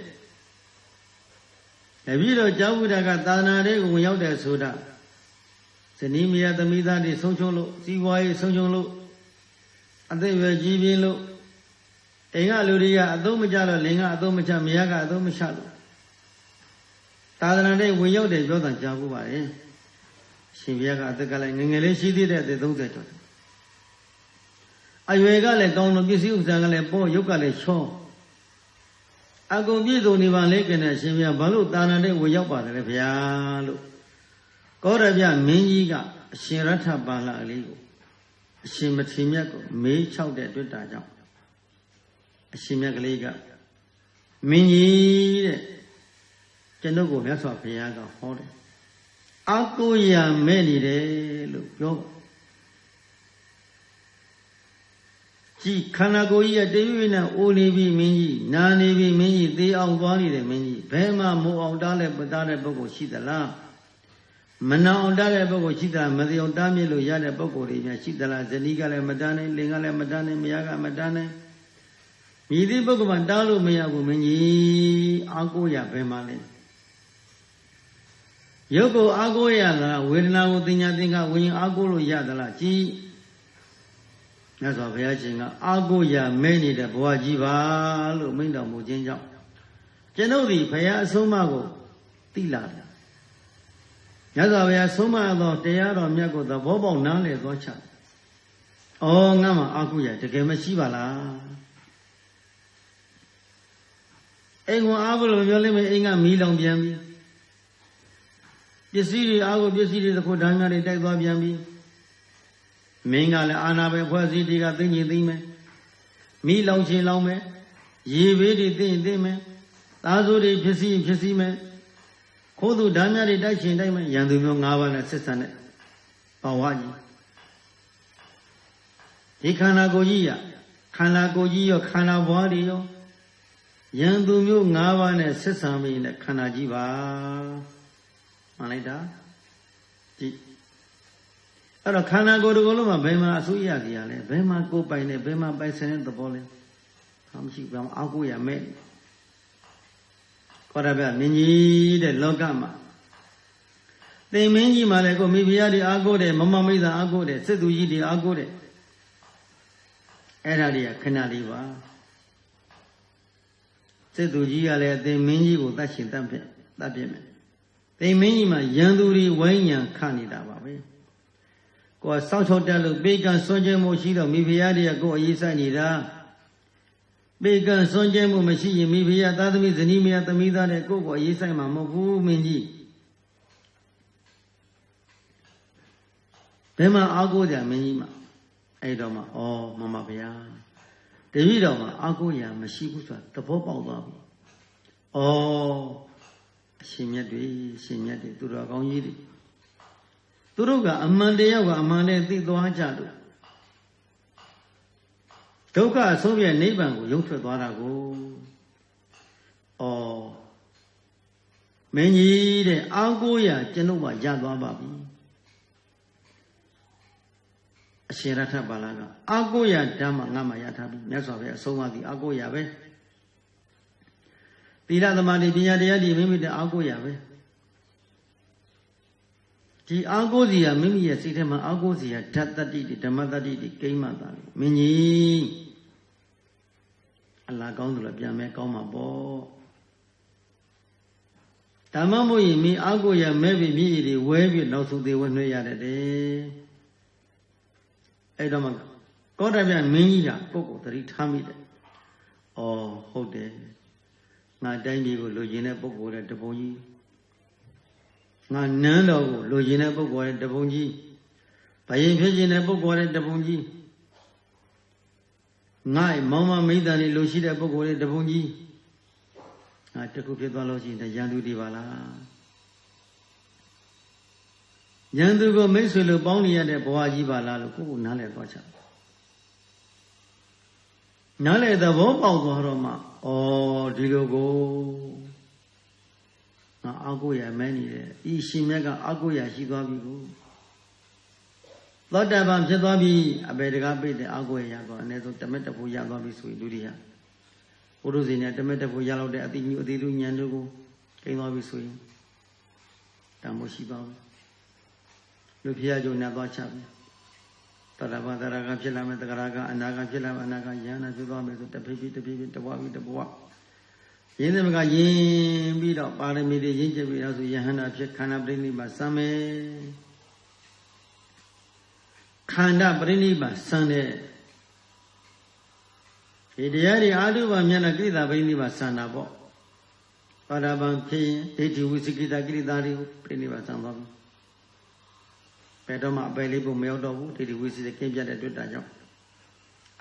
bây giờ cháu bây giờ cả ta na đấy cũng nhau để số đó sẽ nín mi ta mi ta đi sống chung lộ si hoài sống chung lộ anh thấy về chi biến lộ anh à lười à tôi mới trả lời anh à tôi mới trả mi à tôi mới trả lời ta na đấy cũng nhau để cho thằng cháu của bạn xin việc à tất cả là người lấy xí đi đấy để tôi giải cho ai về cái này con nó biết siêu sang cái này bỏ yếu cái này cho à cũng biết rồi đi vào lấy cái này xem nhà bảo lúc ta nói đấy vừaရောက်vào đấy phải à lúc có ra bây mình gì cả xem ra tháp bà là lấy xem mà xem nhà có mấy cháu để tôi trả cho xem nhà cái lấy cả mình gì đấy trên đó của mẹ xóa phải à cả họ đấy à cô nhà mẹ đi đấy lúc vô chỉ khả năng của ý để vì là ô ni bi mình gì na ni bi mình gì để ông toán đi để mình gì bé mà mua ông ta lại bắt ta lại bắt cô xí đó là mình nào ông ta lại bắt cô xí đó mà thì ông ta mới lôi ra lại bắt cô đi nhà xí đó là dân đi cái lại bắt ta này lên cái lại bắt ta này mía cái bắt ta này mình đi bắt cô bắt ta luôn mía của mình gì ăn cô ya bé mà lên giờ cô ăn cô ya là về nào cô tin nhà tin cả về ăn cô lôi ra đó là chỉ nhớ sao bây giờ chính là áo ya mấy này để bỏ gì vào lúc mình đâu một chuyện trọng cái đâu thì phải số mà cô tỷ là nhớ sao bây giờ số mà đó để đó nhà cô đó bỏ bao nắng để có chặt nghe mà áo ya thì cái mà xí vào là anh có áo rồi nhớ lấy mấy anh à mì lòng biển bi biết gì áo biết gì thì cô đang nghe để tay vào biển bi mình là anh à phải gì thì cái tự nhiên mày mi lòng chi lòng mày gì về thì tự nhiên mày ta rồi thì biết gì mày khổ tu đam mê thì đại chiến đại mày yang tu mình ngã vào là sát sanh đấy bảo hoa gì thì khả năng của gì à khả năng của gì à khả năng bảo đi yo yang tu mình ngã vào là sát sanh mình là khả năng gì vậy mà lại đó thìအဲ့တော့ခန္ဓာကိုယ်တစ်ခုလုံးမှာဘယ်မှာအစိုးရစီရလဲဘယ်မှာကိုယ်ပိုင်လဲဘယ်မှာပိုင်ဆိုင်တဲ့သဘောလဲမရှိဘူးအောက်ကိုရမဲ့ခေါ်ရပြမင်းကြီးတဲ့လောကမှာသင်မင်းကြီးမှာလည်းကိုမိဖုရားတွေအားကိုးတယ်မမမိတ်သာအားကိုးတယ်စစ်သူကြီးတွေအားကိုးတယ်အဲ့ဒါတွေကခဏလေးပါစစ်သူကြီးကလည်းသင်မင်းကြီးကိုတတ်ရှင်တတ်ပြမယ်သင်မင်းကြီးမှာရန်သူတွေဝိုင်းရန်ခနေတာပါပဲကိုယ်စောင့်ချောတက်လို့ပေကံစွန့်ကြဲမှုရှိတော့မိဖုရားတွေကကိုယ်အရေးဆိုင်နေတာပေကံစွန့်ကြဲမှုမရှိရင်မိဖုရားသားသမီးဇနီးမယားသမီးသားတွေကိုယ်အရေးဆိုင်မှာမဟုတ်ဘူးမင်းကြီးဘယ်မှာအာကိုးကြမင်းကြီးမှာအဲ့တော့မှမမဗျာတပည့်တော်မှာအာကိုးရမရှိဘူးဆိုတာသဘောပေါက်သွားပြီအရှင်မြတ်တွေသူတော်ကောင်းကြီးတွေသူတို့ကအမှန်တရားကအမှန်နဲ့သိသွားကြလို့ Dukkha Soviet Nibbanaကိုရုပ်ထွက်သွားတာကိုမင်းကြီးတဲ့အားကိုးရကျွန်ုပ်မှရသွားပါပြီအရှင်ရထဘာလာကအားကိုးရဓမ္မငါမှရထားပြီမြတ်စွာဘုရားအဆုံးအမသည်အားကိုးရပဲသီလသမာဓိပညာတရားဒီမိမိတဲ့အားကိုးရပဲဒီအားကိုးစီရမိမိရဲ့စိတ်ထဲမှာအားကိုးစီရဓာတ်တတ္တိဓမ္မတတ္တိကိမ္မတာမင်းကြီးအလားကောင်းသလိုပြန်မဲကောင်းမှာပေါ့ဓမ္မမို့ရင်မင်းအားကိုးရမဲ့ပြီးမြည်ရည်တွေဝဲပြီးနောက်ဆုံးသေးဝဲနှွှဲရတဲ့အဲ့တော့မှကောတပြမင်းကြီးကကိုယ့်ကိုယ်သတိထားမိတယ်။ဟုတ်တယ်။ငါတိုင်းပြည်ကိုလူကျင်တဲ့ပုဂ္ဂိုလ်တဲ့တပုံကြီးငါနန်းတော်ကိုလူကျင်တဲ့ပုဂ္ဂိုလ်တဲ့တပုံကြီးဘယင်ဖြစ်ခြင်းတဲ့ပုဂ္ဂိုလ်တဲ့တပုံကြီးငါ့မောင်မမိတ်တန်လေးလူရှိတဲ့ပုဂ္ဂိုလ်တဲ့တပုံကြီးငါတခုဖြစ်သွားလို့ရှိရင်ရန်သူတွေပါလားရန်သူကိုမိတ်ဆွေလိုပေါင်းနေရတဲ့ဘဝကြီးပါလားလို့ကိုယ့်ကိုနားလည်သွားချနားလည်သဘောပေါက်သွားတော့မှဒီလိုကိုငါအောက်ကိုရမဲနေတယ်ဤရှင်မြတ်ကအောက်ကိုရရှိသွားပြီကိုသောတာပန်ဖြစ်သွားပြီအပေတကားပိတ်တဲ့အောက်ကိုရသွားအနည်းဆုံးတမက်တဖို့ရသွားပြီဆိုရင်လူတွေကဘုရုဇင်နဲ့တမက်တဖို့ရလောက်တဲ့အတိညူအတိလူညံတို့ကိုကိန်းသွားပြီဆိုရင်တန်ဖို့ရှိပါဘူးလူဖျားကြုံနဲ့သွားချပြီတရဘာတရကဖြစ်လာမယ်တဂရကအနာကဖြစ်လာမယ်အနာကယန္နာဖြစ်သွားမယ်ဆိုတဖြည်းဖြည်းတဘဝပြီးတဘဝရင်းသမကယင်းပြီးတော့ပါရမီတွေရင်းကျက်ပြီးတော့ဆိုယဟန္တာဖြစ်ခန္ဓာပရိနိဗ္ဗာန်စံမယ်ခန္ဓာပရိနိဗ္ဗာန်စံတဲ့ဒီတရားတွေအာထုဘမျက်နှာကိလေသာပရိနိဗ္ဗာန်စံတာပေါ့ပါရဗံဖြစ်ရင်ဒိဋ္ဌိဝိသိကိတာကိလေသာတွေကိုပရိနိဗ္ဗာန်စံသွားပြီဘယ်တော့မှအပယ်လေးပုံမရောက်တော့ဘူးဒိဋ္ဌိဝိသိကင်းပြတ်တဲ့တွေ့တာကြောင့်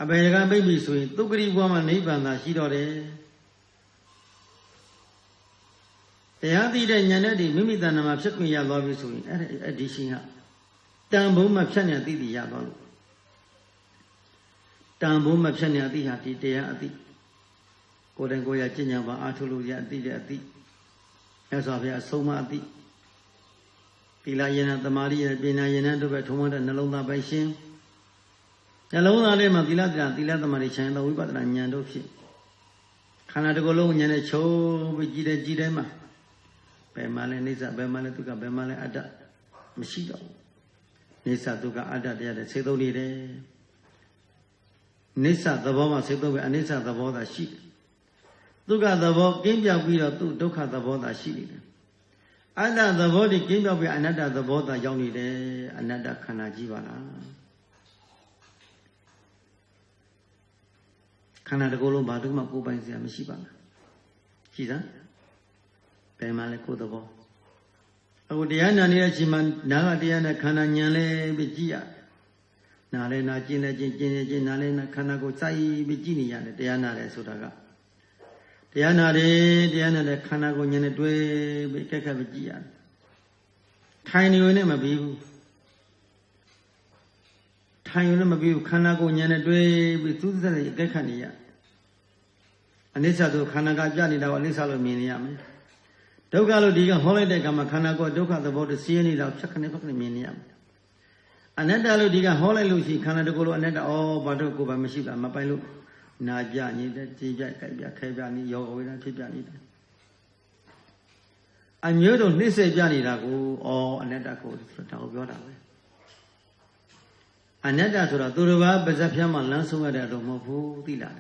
အပယ်ကပိတ်ပြီဆိုရင်သုက္ကရိဘဝမှာနိဗ္ဗာန်သာရှိတော့တယ်တရားသိတဲ့ဉာဏ်နဲ့ဒီမိမိတဏ္ဍာမှာဖြစ်ခွင့်ရသွားပြီဆိုရင်အဲ့ဒီရှင်ကတန်ဖိုးမှဖြတ်နေအသိသိရသွားလို့တန်ဖိုးမှဖြတ်နေအသိဟာဒီတရားအသိကိုယ်တိုင်ကိုယ်ရကျင့်ကြံပါအားထုတ်လို့ရအသိတဲ့အသိမြတ်စွာဘုရားအဆုံးအမအသိသီလယနာသမာဓိယပညာယနာတို့ပဲထုံးမတဲ့နှလုံးသားပိုင်ရှင်နှလုံးသားလေးမှာသီလသမာဓိချမ်းသောဝိပဿနာဉာဏ်တို့ဖြစ်ခန္ဓာတစ်ခုလုံးဉာဏ်နဲ့ချုပ်ပြီးကြည်တယ်မှာဘယ်မှာလဲအိဋ္ဌဘယ်မှာလဲဒုက္ခဘယ်မှာလဲအတ္တမရှိတော့ဘူးအိဋ္ဌဒုက္ခအတ္တတရားတွေစေသုံးနေတယ်အိဋ္ဌသဘောမှာစေသုံးပဲအနိစ္စသဘောသာရှိတယ်ဒုက္ခသဘောကင်းပြောက်ပြီးတော့သူ့ဒုက္ခသဘောသာရှိနေတယ်အတ္တသဘောဒီကင်းပြောက်ပြီးအနတ္တသဘောသာရောက်နေတယ်အနတ္တခန္ဓာကြီးပါလားခန္ဓာတစ်ခုလုံးဘာလို့မှကိုယ်ပိုင်စရာမရှိပါလားရှိသားဘယ်မှာလဲကိုယ်သဘောအခုတရားနာနေတဲ့အချိန်မှာနာကတရားနဲ့ခန္ဓာဉာဏ်လေးပြီးကြည့်ရနာလဲနာကျင့်လဲကျင့်နာလဲနာခန္ဓာကိုစိုက်ပြီးကြည့်နေရတယ်တရားနာတယ်ဆိုတာကတရားနာတဲ့ခန္ဓာကိုဉာဏ်နဲ့တွဲပြီးကက်ပြီးကြည့်ရတယ်ထိုင်နေဝင်နဲ့မပြီးဘူးထိုင်ရုံနဲ့မပြီးဘူးခန္ဓာကိုဉာဏ်နဲ့တွဲပြီးသူးသက်သက်ကက်နေရအနိစ္စဆိုခန္ဓာကပြနေတာကိုအနိစ္စလို့မြင်နေရမယ်ဒုက္ခလို့ဒီကဟောလိုက်တဲ့ကမှာခန္ဓာကိုယ်ဒုက္ခသဘောတည်းစီးနေတာဖြတ်ခနဲ့မြင်နေရမယ်အနတ္တလို့ဒီကဟောလိုက်လို့ရှိခန္ဓာတကူလို့အနတ္တဘာတို့ကိုယ်ပါမရှိပါမပိုင်လို့နာကြညစ်တဲ့ကြည်ကြကြိုက်ပြခဲပြနေယောဂဝေဒနာဖြစ်ပြနေတယ်အမျိုးတို့နှိမ့်ဆက်ပြနေတာကိုအနတ္တကိုဆိုတာကိုပြောတာပဲအနတ္တဆိုတာသူတစ်ပါးပါဇက်ဖြမ်းမှလမ်းဆုံးရတဲ့တော့မဟုတ်ဘူးသိလား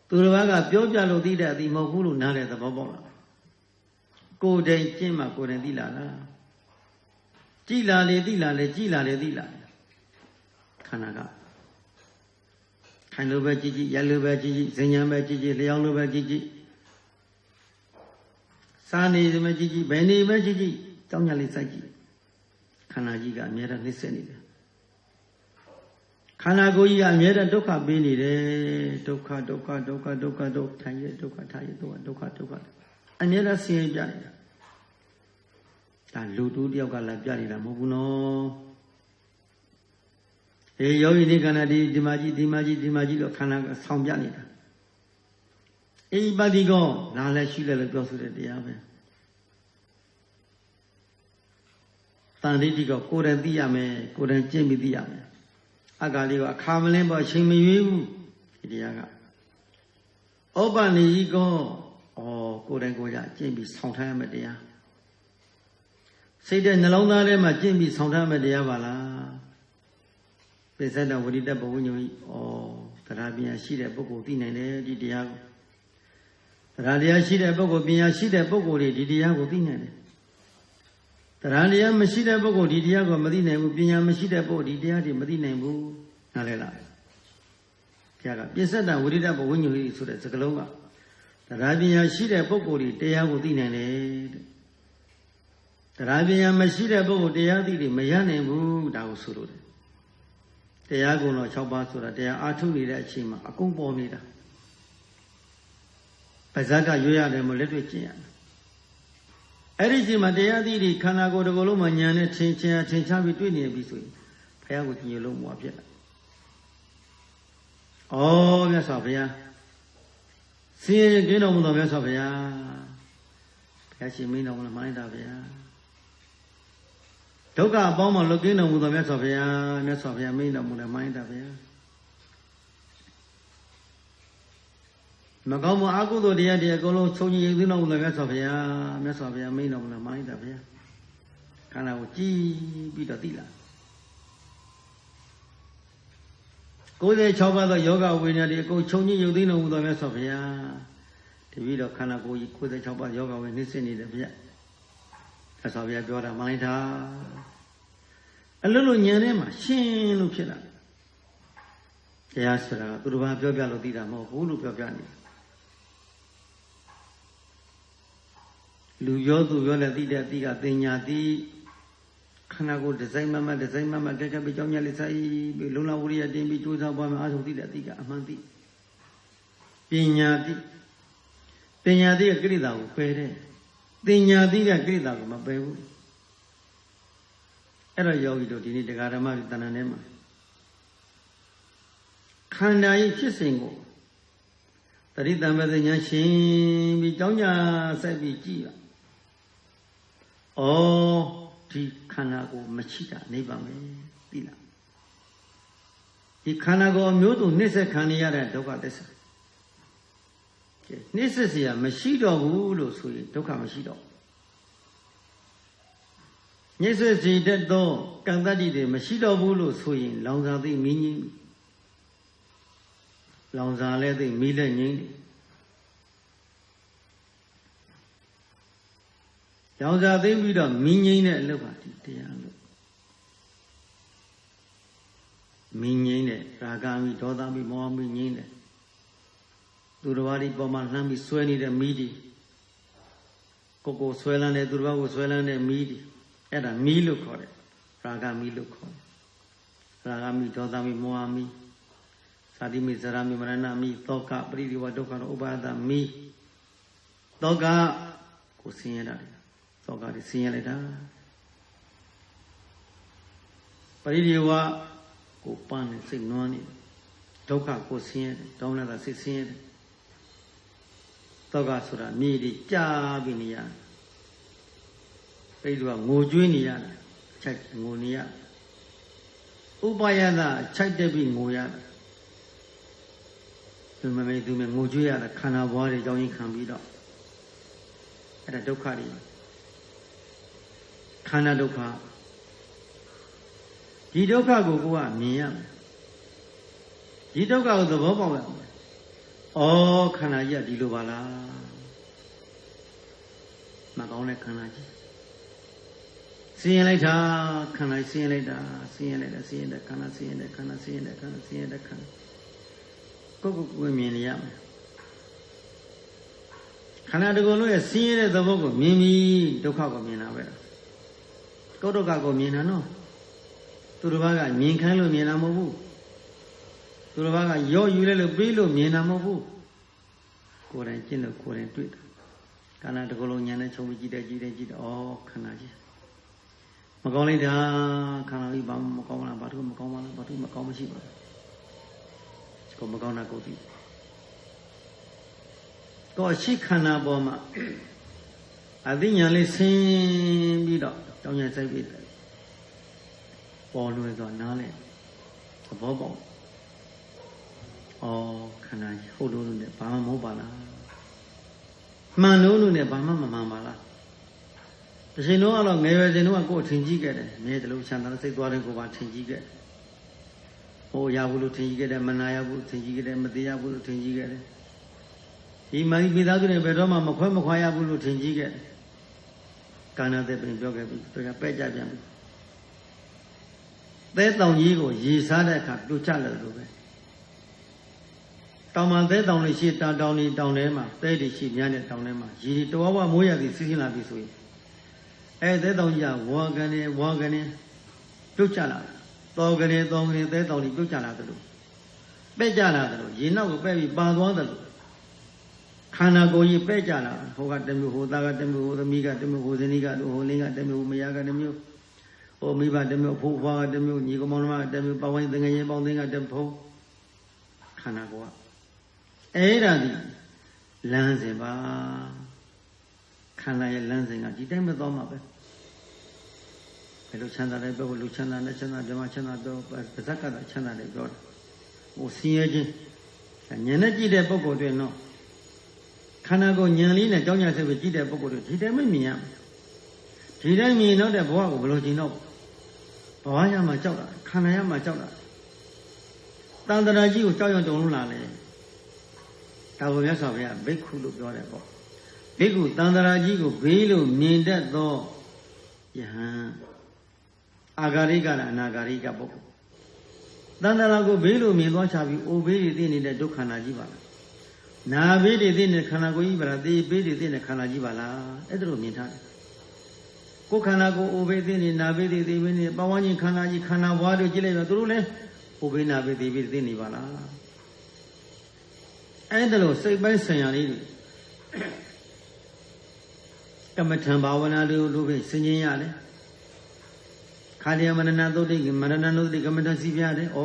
သူတစ်ပါးကပြောပြလို့သိတဲ့အသိမဟုတ်ဘူးလို့နားတဲ့သဘောပေါက်လားကိုယ်တိုင်ကျင့်မှကိုယ်တိုင်သိလားကြည်လာလေသိလာလေကြည်လာလေသိလာခန္ဓာကခိုင်လိုပဲကြည်ရလိုပဲကြည်ဇဉ္ဉံပဲကြည်လျောင်းလိုပဲကြည်စားနေစမကြည်ဘယ်နေပဲကြည်တောင်းညလေးစိုက်ကြည့်ခန္ဓာကြီးကအမြဲတမ်းနှိမ့်ဆက်နေတယ်ခန္ဓာကိုယ်ကြီးကအမြဲတမ်းဒုက္ခပေးနေတယ်ဒုက္ခထိုင်ရဒုက္ခထိုင်ရဒုက္ခအမြဲတမ်းဆင်းရဲပြနေတာဒါလူတူတယောက်ကလာပြနေတာမဟုတ်ဘူးနော် ယောဂီဒီခန္ဓာဒီမာကြီးတော့ခန္ဓာဆောင်ပြနေတာအိပတိကောလာလဲရှိလဲလို့ပြောဆိုတဲ့တရားပဲတန်တိကောကိုယ်တိုင်သိရမယ်ကိုယ်တိုင်ကျင့်ပြီးသိရမယ်အကာလေးကအခါမလင်းပေါ့ချိန်မရွေးဘူးဒီတရားကဩပနိကြီးကောကိုယ်တိုင်ကိုယ်ကြကျင့်ပြီးဆောင်ထားရမယ်တရားစိတ်တဲ့နှလုံးသားထဲမှာကျင့်ပြီးဆောင်ထားရမယ်တရားပါလားပိဿတဝိရိတဘဝဉ္ဇဉ်တရားပညာရှိတဲ့ပုဂ္ဂိုလ်သိနိုင်တယ်ဒီတရားကိုတရားတရားရှိတဲ့ပုဂ္ဂိုလ်ပညာရှိတဲ့ပုဂ္ဂိုလ်တွေဒီတရားကိုသိနိုင်တယ်တရားတရားမရှိတဲ့ပုဂ္ဂိုလ်ဒီတရားကိုမသိနိုင်ဘူးပညာမရှိတဲ့ပုဂ္ဂိုလ်ဒီတရားတွေမသိနိုင်ဘူးနားလည်လားဘုရားကပိဿတဝိရိတဘဝဉ္ဇဉ်ဆိုတဲ့စကားလုံးကတရားပညာရှိတဲ့ပုဂ္ဂိုလ်တွေတရားကိုသိနိုင်တယ်တဲ့တရားပညာမရှိတဲ့ပုဂ္ဂိုလ်တရားသိတွေမရနိုင်ဘူးဒါကိုဆိုလို့တယ်တရားကုံတော်6ပါးဆိုတာတရားအားထုတ်နေတဲ့အချိန်မှာအကုန်ပေါ်နေတာပါဇက်ကရွေးရတယ်မလက်တွေ့ကျင့်ရတယ်အဲ့ဒီချိန်မှာတရားသိတွေခန္ဓာကိုယ်တစ်ခုလုံးမှာဉာဏ်နဲ့ထင်ချပြီးတွေ့နေပြီဆိုရင်ဘုရားကိုကြည်ညိုလို့မွာဖြစ်လာမြတ်စွာဘုရားဆင်းရဲကင်းတော်မူတော်မြတ်စွာဘုရားဘုရားရှင်မင်းတော်မူမှန်တာဗျာဒုက္ခအပေါင်းမှာလွတ်ကင်းတော်မူတော်မြတ်စွာဘုရားမင်းတော်မူတယ်မှန်တာဗျာမကောင်းမှုအကုသိုလ်တရားတွေအကုန်လုံးချုပ်ငြိမ်သိတော်မူတော်မြတ်စွာဘုရားမင်းတော်မူတယ်မှန်တာဗျာခန္ဓာကိုကြည်ပြီးတော့သိလာ96ပါးသောယောဂဝိညာဉ်တွေအကုန်ချုပ်ငြိမ်သိတော်မူတော်မြတ်စွာဘုရားတပည့်တော်ခန္ဓာကိုယ်ကြီး96ပါးယောဂဝိနှိမ့်စနေတယ်ဗျာမြတ်စွာဘုရားပြောတာမှန်တာအလွတ်လို့ဉာဏ်ထဲမှာရှင်းလို့ဖြစ်လာတရားဆိုတာသူတို့ဘာပြောပြလို့သိတာမဟုတ်ဘူးလို့ပြောပြနေလူရောသူရောလည်းသိတဲ့အသိကပညာသိခန္ဓာကိုယ်ဒီဇိုင်းမမကဲကဲပြီးကြောင်းညလေးဆိုင်ပြီးလုံလဝရိယတင်ပြီးကြိုးစားပွားမှာအားထုတ်သိတဲ့အသိကအမှန်သိပညာသိကကိရိတာကိုပယ်တယ်ပညာသိကကိရိတာကိုမပယ်ဘူးအဲ့တော့ယောဂီတို့ဒီနေ့တရားဓမ္မတဏ္ဍာထဲမှာခန္ဓာရဲ့ဖြစ်စဉ်ကိုတတိတံပဇဉာဏ်ရှင်ပြီးကြောင်းညာဆက်ပြီးကြည့်ပါဒီခန္ဓာကိုမရှိတာနိဗ္ဗာန်ပဲသိလားဒီခန္ဓာကိုအမျိုးစုံနှိစ္စခံရတဲ့ဒုက္ခသစ္စာနှိစ္စစရာမရှိတော့ဘူးလို့ဆိုရင်ဒုက္ခမရှိတော့နှိစ္စစီတတ်သောကံတတ္တိတွေမရှိတော့ဘူးလို့ဆိုရင်လောင်စာသိမင်းကြီးလောင်စာလည်းသိမီးလည်းငိမ့်တယ်လောင်စာသိပြီးတော့မင်းငိမ့်တဲ့အလုပ်ပါဒီတရားလို့မင်းငိမ့်တဲ့ရာဂမိဒေါသမိမောဟမိငိမ့်တဲ့သူတော်ဘာဒီပေါ်မှာလှမ်းပြီးဆွဲနေတဲ့မီးကိုဆွဲလန်းတဲ့သူတော်ဘာကိုဆွဲလန်းတဲ့မီးအဲ့ဒါမီးလို့ခေါ်တယ်ရာဂမီးလို့ခေါ်တယ်ရာဂမိဒေါသမိမောဟမိသာတိမိဇရာမိမရဏမိသောကပရိဒီဝဒုက္ခဥပါဒမိသောကကိုဆင်းရဲတာသောကတွေဆင်းရဲလိုက်တာပရိဒီဝကိုပန်းနေစိတ်နွမ်းနေဒုက္ခကိုဆင်းရဲတယ်တောင်းလာတာစိတ်ဆင်းရဲတယ်သောကဆိုတာမြေတွေကြာပြီးနေရတယ်ပရိဒီဝငိုကြွေးနေရတယ်အချိုက်ငိုနေရဥပါယနာခြိုက်တက်ပြီးငိုရတယ်သူမမေသူမငိုကြွေးရတာခန္ဓာဘွားတွေကြောင်းရင်ခံပြီးတော့အဲ့ဒါဒုက္ခတွေခန္ဓာဒုက္ခဒီဒုက္ခကိုကိုကမြင်ရမယ်ဒီဒုက္ခကိုသဘောပေါက်ရမယ်ခန္ဓာကြီးကဒီလိုပါလားမကောင်းတဲ့ခန္ဓာကြီးဆင်းရဲလိုက်တာခန္ဓာဆင်းရဲလိုက်တာခန္ဓာဆင်းရဲတဲ့ခန္ဓာကိုမြင်နေရမယ်ခန္ဓာတကူလုံးရဲ့ဆင်းရဲတဲ့သဘောကိုမြင်ပြီးဒုက္ခကိုမြင်တာပဲကိုယ်ဒုက္ခကိုမြင်တာနော်သူတစ်ပါးကမြင်ခိုင်းလို့မြင်တာမဟုတ်ဘူးသူတစ်ပါးကရော့ယူလိုက်လို့ပြီးလို့မြင်တာမဟုတ်ဘူးကိုယ်တိုင်ကျင့်လို့ကိုယ်တိုင်တွေ့တာခန္ဓာတကူလုံးဉာဏ်နဲ့ခြုံပြီးကြည့်တယ်ခန္ဓာကြီးမကောင်းလိုက်တာခန္ဓာကြီးဘာမှမကောင်းလားဘာလို့မကောင်းပါလားဘာလို့မကောင်းမ ကိုမကောင်းတာကိုသိကိုရှိခန္ဓာပေါ်မှာအသိဉာဏ်လေးဆင်းပြီးတော့တောင်းရစိုက်ပြီးပေါ်လွယ်သွားနားလဲသဘောပေါက်ခန္ဓာဟုတ်လို့နဲ့ဘာမှမဟုတ်ပါလားမှန်လို့နဲ့ဘာမှမမှန်ပါလားတရှင်တော့အဲ့လိုငယ်ရွယ်စဉ်တော့ကိုယ်ထင်ကြီးခဲ့တယ်မြဲတလို့ချမ်းသာစိတ်သွားတဲ့ကိုယ်ပါထင်ကြီးခဲ့ဟိုရဘူးလို့ထင်ကြီးခဲ့တယ်မနာရဘူးထင်ကြီးခဲ့တယ်မတရားဘူးလို့ထင်ကြီးခဲ့တယ်ဒီမာရီပိသားစုတွေဘယ်တော့မှမခွဲမခွာရဘူးလို့ထင်ကြီးခဲ့တယ်ကာဏတဲ့ပြင်ပြောခဲ့ပြီသူကပဲ့ကြပြန်ပြီသဲတောင်ကြီးကိုရေစားတဲ့အခါပြုတ်ချလို့လို့ပဲတောင်မှာသဲတောင်လေးရှိတောင်လေးတောင်ထဲမှာသဲတွေရှိများတဲ့တောင်ထဲမှာရေတဝဝမိုးရသည်စီးဆင်းလာပြီဆိုရင်သဲတောင်ကြီးကဝါကနေပြုတ်ချလာတော်ကနေသဲတောင်ကြီးပြုတ်ချလာတယ်လို့ပဲ့ကြလာတယ်လို့ရေနောက်ကိုပဲ့ပြီးပါသွားတယ်လို့ခန္ဓာကိုယ်ကြီးပဲ့ကြလာဟိုကတမျိုးဟိုသားကတမျိုးဟိုသမီးကတမျိုးဟိုဇနီးကဟိုလင်းကတမျိုးဟိုမယားကတမျိုးဟိုမိဘတမျိုးဖိုးဖွားကတမျိုးညီကောင်မောင်နှမကတမျိုးပဝိုင်းတငယ်ရင်ပေါင်းသိန်းကတဖုံးခန္ဓာကိုယ်ကအဲ့ဒါဒီလမ်းစဉ်ပါခန္ဓာရဲ့လမ်းစဉ်ကဒီတိုင်းမသွားမှာပဲဘယ်လိုချမ်းသာလဲပြောလို့ချမ်းသာနဲ့ချမ်းသာဓမ္မချမ်းသာပြောပါဇက်ကတာချမ်းသာတယ်ပြောတယ်ဟိုဆင်းရဲခြင်းဉာဏ်နဲ့ကြည့်တဲ့ပုဂ္ဂိုလ်တွေနော်ခန္ဓာကိုယ်ဉာဏ်လေးနဲ့ကြောင်းကြဆက်ပြီးကြည့်တဲ့ပုဂ္ဂိုလ်တွေဒီတိုင်းမမြင်ရဘူးဒီတိုင်းမြင်တော့တဲ့ဘဝကိုဘယ်လိုကျင်တော့ဘဝရမှာကြောက်တာခန္ဓာရမှာကြောက်တာတန်တရာကြီးကိုကြောက်ရွံ့တုန်လို့လာလေဒါကိုမြတ်စွာဘုရားဘိက္ခုလို့ပြောတယ်ပေါ့ဘိက္ခုတန်တရာကြီးကိုဘေးလို့မြင်တတ်သောယဟန်အာဂါရိကလားအနာဂါရိကပုဂ္ဂိုလ်တန်တရာကိုဘေးလို့မြင်သွားချပြီးအိုဘေးတွေသိနေတဲ့ဒုက္ခနာကြီးပါလားနာဘေးတွေသိနေတဲ့ခန္ဓာကိုယ်ကြီးပါလားသေဘေးတွေသိနေတဲ့ခန္ဓာကြီးပါလားအဲ့ဒါလိုမြင်ထားတယ်ကိုယ်ခန္ဓာကိုယ်အိုဘေးသိနေနာဘေးတွေသေဘေးနေပဝန်းကျင်ခန္ဓာကြီးခန္ဓာဘွားတွေကြည့်လိုက်တော့သူတို့လည်းအိုဘေးနာဘေးသေဘေးသိနေပါလားအဲ့ဒါလိုစိတ်ပိုင်းဆိုင်ရာလေးတွေကမ္မထံဘာဝနာတွေကိုလိုပဲစဉ်းကျင်ရတယ်ခန္ဓာမရဏသုတ်တိမရဏနုတ်တိကမ္မထစီပြတယ်ဩ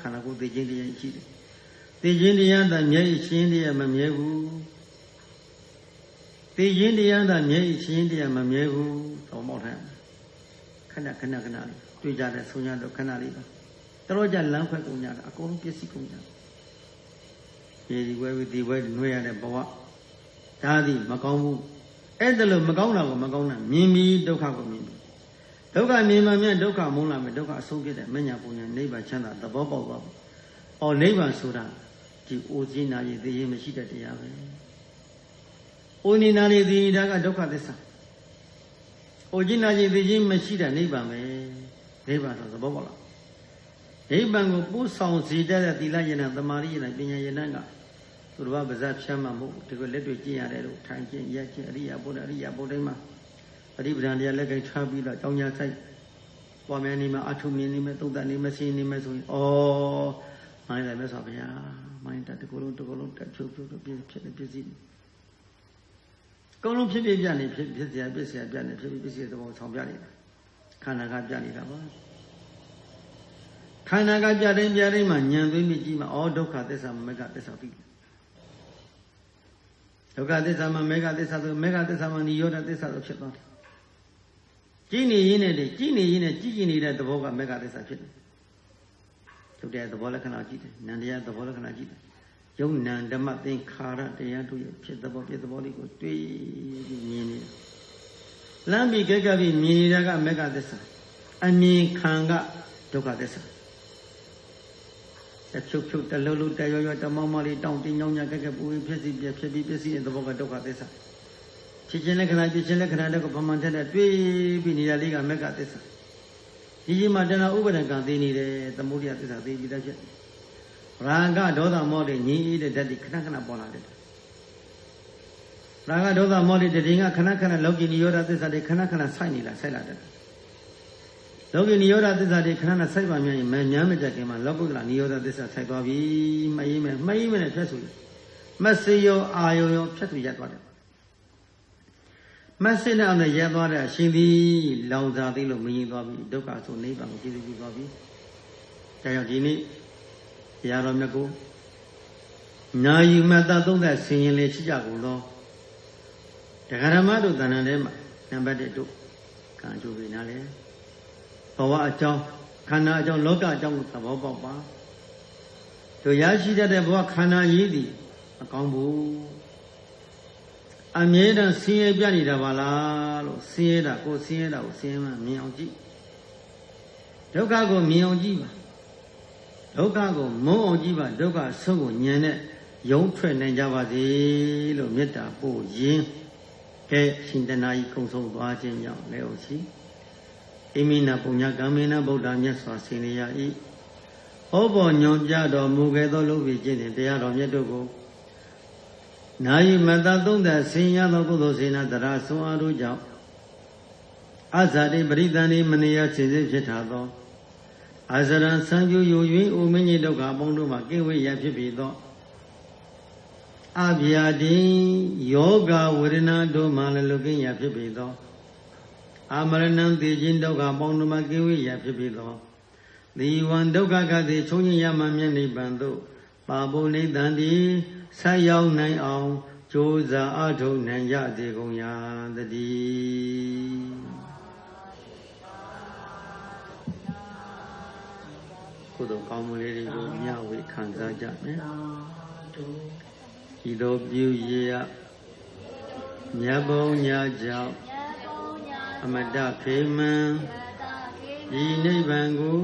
ခန္ဓာကိုယ်သိခြင်းတရားရှိတယ်သိခြင်းတရားသာမျက်ရှင်းတရားမမြဲဘူးသိခြင်းတရားသာမျက်ရှင်းတရားမမြဲဘူးတော့မောက်ထားခဏလေးတွေ့ကြတဲ့ဆုံးရတော့ခဏလေးပါတော်ကြလမ်းခွဲကုန်ကြတာအကုန်လုံးပြည့်စည်ကုန်ကြဒီဝဲပြီးဒီဝဲနှွေးရတဲ့ဘဝဒါသည်မကောင်းဘူးအဲ့ဒါလို့မကောင်းတာကိုမကောင်းတာမြင်ပြီးဒုက္ခကိုမြင်ပြီးဒုက္ခမြင်မှမြတ်ဒုက္ခမုန်းလာမယ်ဒုက္ခအဆုံးဖြစ်တဲ့မညာပုံညာနိဗ္ဗာန်ချမ်းသာသဘောပေါက်သွားဘူးနိဗ္ဗာန်ဆိုတာဒီအိုခြင်းနာရည်သိရင်မရှိတဲ့တရားပဲအိုနေနာရည်သိတာကဒုက္ခသစ္စာအိုခြင်းနာရည်သိခြင်းမရှိတဲ့နိဗ္ဗာန်ပဲနိဗ္ဗာန်ဆိုသဘောပေါက်လားနိဗ္ဗာန်ကိုပို့ဆောင်စေတဲ့သီလရဏသမာဓိရဏပညာရဏကသူတော်ဘာပါဇတ်ဖြမ်းမှာမဟုတ်ဒီကိုလက်တွေ့ကျင့်ရတယ်လို့ထိုင်ကျင့်ရက်ကျင့်အရိယာဘုဒ္ဓတိုင်းမှာအရိပဒံတရားလက်ကင်ထားပြီးတော့ကြောင်းညာဆိုင်ပွားများနေမှာအထုမြင်နေမှာသုတ်တန်နေမှာရှင်းနေမှာဆိုရင်မိုင်းတယ်မြတ်စွာဘုရားမိုင်းတတကူလုံးတက်ဖြုတ်ပြည့်ဖြစ်နေပြည့်စည်ကောင်းလုံးဖြစ်ပြနေဖြစ်เสียပြနေဖြစ်ပြည့်သဘောဆောင်ပြနေတာခန္ဓာကပြနေတာပါခန္ဓာကပြတိုင်းမှာဉာဏ်သွင်းပြီးကြည့်မှာဒုက္ခသစ္စာမေဃသစ္စာပြီးဒုက္ခသစ္စာမှာမေဃသစ္စာဆိုမေဃသစ္စာမှာနိရောဓသစ္စာဆိုဖြစ်သွားတယ်ကြည့်နေရင်းနဲ့ကြည့်နေတဲ့သဘောကမေဃသစ္စာဖြစ်တယ်ဒုတိယသဘောလက္ခဏာကြည့်တယ်နန္တရားသဘောလက္ခဏာကြည့်တယ်ယုံနံဓမ္မသင်္ခါရတရားတို့ရဲ့ဖြစ်သဘောပြသဘောလေးကိုတွေ့ပြီးမြင်နေတယ်လမ်းပြီးကြက်ပြီးမြင်နေတာကမေဃသစ္စာအမြင်ခံကဒုက္ခသစ္စာဖြုတ်တလုံးတရွတမောင်းမလေးတောင်းတင်းညောင်းညကြက်ပူဖြစ်စီဖြစ်ပြီးတဲ့သဘောကဒုက္ခသစ္စာဖြစ်ခြင်းလက္ခဏာဖြစ်ခြင်းလက္ခဏာတွေကိုပမာဏတဲ့တွေ့ပြီးနေတာလေးကမေဃသစ္စာဒီကြီးမှာတဏှာဥပါဒကံသိနေတယ်သမုဒယသစ္စာသိပြီးသားဖြစ်ရာဂဒေါသမောတွေငြိမ်းတဲ့ဓာတ်တွေခဏပေါ်လာတယ်ရာဂဒေါသမောတွေတည်ငါခဏလောကီနိရောဓသစ္စာတွေခဏဆိုင်လာတယ်လောကီနိရောဓသစ္စာတွေခဏဆိုင်ပါမြန်ရင်မမြမ်းမတက်ခင်မှာလောကုတ္တရာနိရောဓသစ္စာဆိုင်သွားပြီမှတ်ရေးမယ်ဖြတ်ဆိုမစေယောအာယောရောဖြတ်ဆိုရပ်သွားတယ်မစိနဲ့အောင်နဲ့ရဲသွားတဲ့အရှင်သည်လောင်စာသိလို့မရင်သွားပြီဒုက္ခဆိုနိဗ္ဗာန်ကိုကြည့်ပြီးသွားပြီဒါကြောင့်ဒီနေ့ဘုရားတော်မြတ်ကို နာယူမှသာသုံးသက်ဆင်ရင်လေးရှိကြကုန်သောတရားဓမ္မတို့တဏ္ဍာထဲမှာနံပါတ်1တို့ကံကြိုးပြီးနားလေဘဝအကြောင်းခန္ဓာအကြောင်းလောကအကြောင်းကိုသဘောပေါက်ပါတို့ရရှိတတ်တဲ့ဘဝခန္ဓာကြီးသည်အကောင်းဘူးအမြဲတမ်းဆင်းရဲပြနေတာပါလားလို့ဆင်းရဲတာကိုဆင်းရဲတာကိုဆင်းရဲမှမြင်အောင်ကြည့်ဒုက္ခကိုမြင်အောင်ကြည့်ပါဒုက္ခကိုမုန်းအောင်ကြည့်ပါဒုက္ခဆုံးကိုဉာဏ်နဲ့ယုံထွက်နိုင်ကြပါစေလို့မေတ္တာပို့ရင်းကဲရှင်တနာကြီးကုံဆုံးသွားခြင်းကြောင့်လည်းဟုတ်ရှိအိမိနာပုညကမေနဗုဒ္ဓမြတ်စွာဆင်လေရ၏ဟောပေါ်ညွန်ပြတော်မူခဲ့သောလုပ်ပြီးခြင်းနှင့်တရားတော်မြတ်တို့ကိုနာယိမတ္တသုံးသက်ဆင်ရသောကုသိုလ်စေနာတရာဆွန်အားတို့ကြောင့်အဇာတိပရိသန္တိမနိယစေစေဖြစ်ထားသောအဇရံစံကျူယူ၍အိုမင်းကြီးဒုက္ခအပေါင်းတို့မှာကိဝေရဖြစ်ပြီးသောအဗျာတိယောဂဝေဒနာတို့မှလည်းလူကင်းရဖြစ်ပြီးသောအမရဏံသိခြင်းဒုက္ခအပေါင်းတို့မှာကိဝေရဖြစ်ပြီးသောသီဝံဒုက္ခကတိချုံညရမှမြတ်နိဗ္ဗာန်သို့ပါပုနိသန္တိဆက်ရောက်နိုင်အောင်ကြိုးစားအထောက်နိုင်ကြစေကုန်ရာတည်းကုသိုလ်ကောင်းမှုလေးတွေကိုမျှဝေခံစားကြမယ်ဤသို့ပြုရမြတ်ဘုံညာကြောင့်အမတဖေမံဤနိဗ္ဗာန်ကို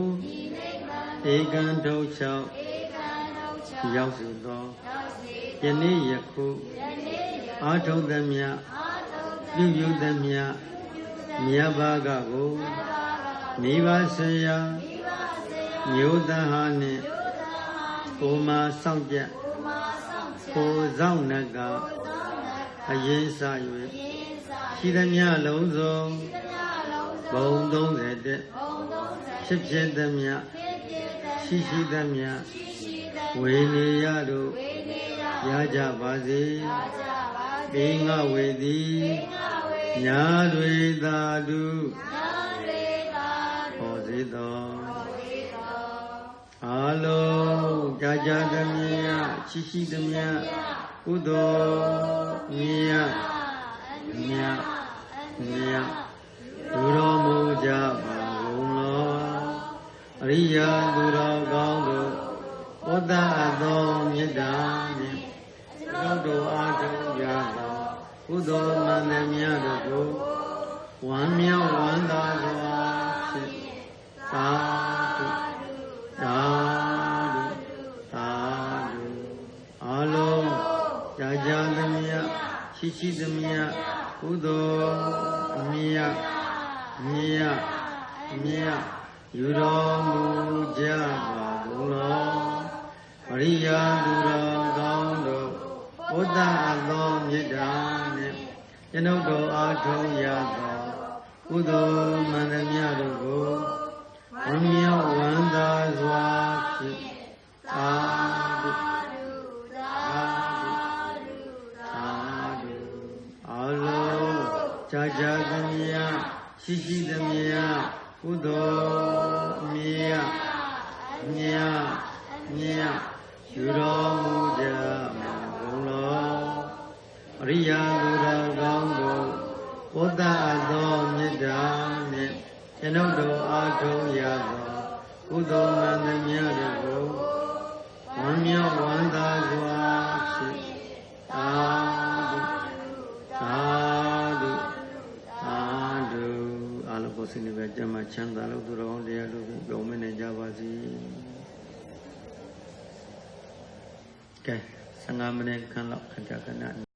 ဧကံထုတ်ချောက်ရောက်စေသောယနေ့ယခုအာထုံသမျှပြုသမျှမြတ်ဘာကကိုမိဘဆရာမျိုးသားဟာနှင့်ကိုမဆောင်ကြကိုဆောင်နကအရင်စ၍ရှိသမျှလုံးစုံဘုံ30ဖြစ်သမျှရှိသမျှဝေနေရတို့ရကြပါစေဘေငါဝေသည်ညာတွေသာတုဟောစေသောအလုံးကြာသမျှရှိသမျှကုသိုလ်မြတ်ဒုတော်မူကြပါကုန်လောအရိယာသူတော်ကောင်းတို့ဘုဒ္ဓအသောမေတ္တာနှင့်သောတို့အားထုတ်ကြသောကုသိုလ်မှန်သမျှတို့ကိုဝမ်းမြောက်ဝမ်းသာစွာဖြင့်သာဓုသာဓုသာဓုအလုံးကြာသမျှရှိသမျှကုသိုလ်မြတ်ယူတော်မူကြပါကုန်လောပရိယာသူတော်ကောင်းတို့ဘုဒ္ဓအသောမေတ္တာနှင့်ကျွန်ုပ်တို့အားထုတ်ရသောကုသိုလ်မှန်သမျှတို့ကိုဝမ်းမြောက်ဝမ်းသာစွာဖြင့်သာဓုအလုံးကြာသမျှရှိသမျှကုသိုလ်မြတ်ယူတော်မူကြပါကုန်လောအရိယာသူတော်ကောင်းတို့ဘုဒ္ဓအသောမေတ္တာနှင့်ကျွန်ုပ်တို့အားထုတ်ရသောကုသိုလ်မှန်သမျှတို့ကိုဝမ်းမြောက်ဝမ်းသာစွာဖြင့်သာဓုအားလုံးကိုစိတ်နဲ့ပဲကြမ်းမှချမ်းသာလို့သူတော်ကောင်းတရားတို့ကိုပြောင်းမနေကြပါစေကဲ15မိနစ်ခန့်လောက်ခဏခဏ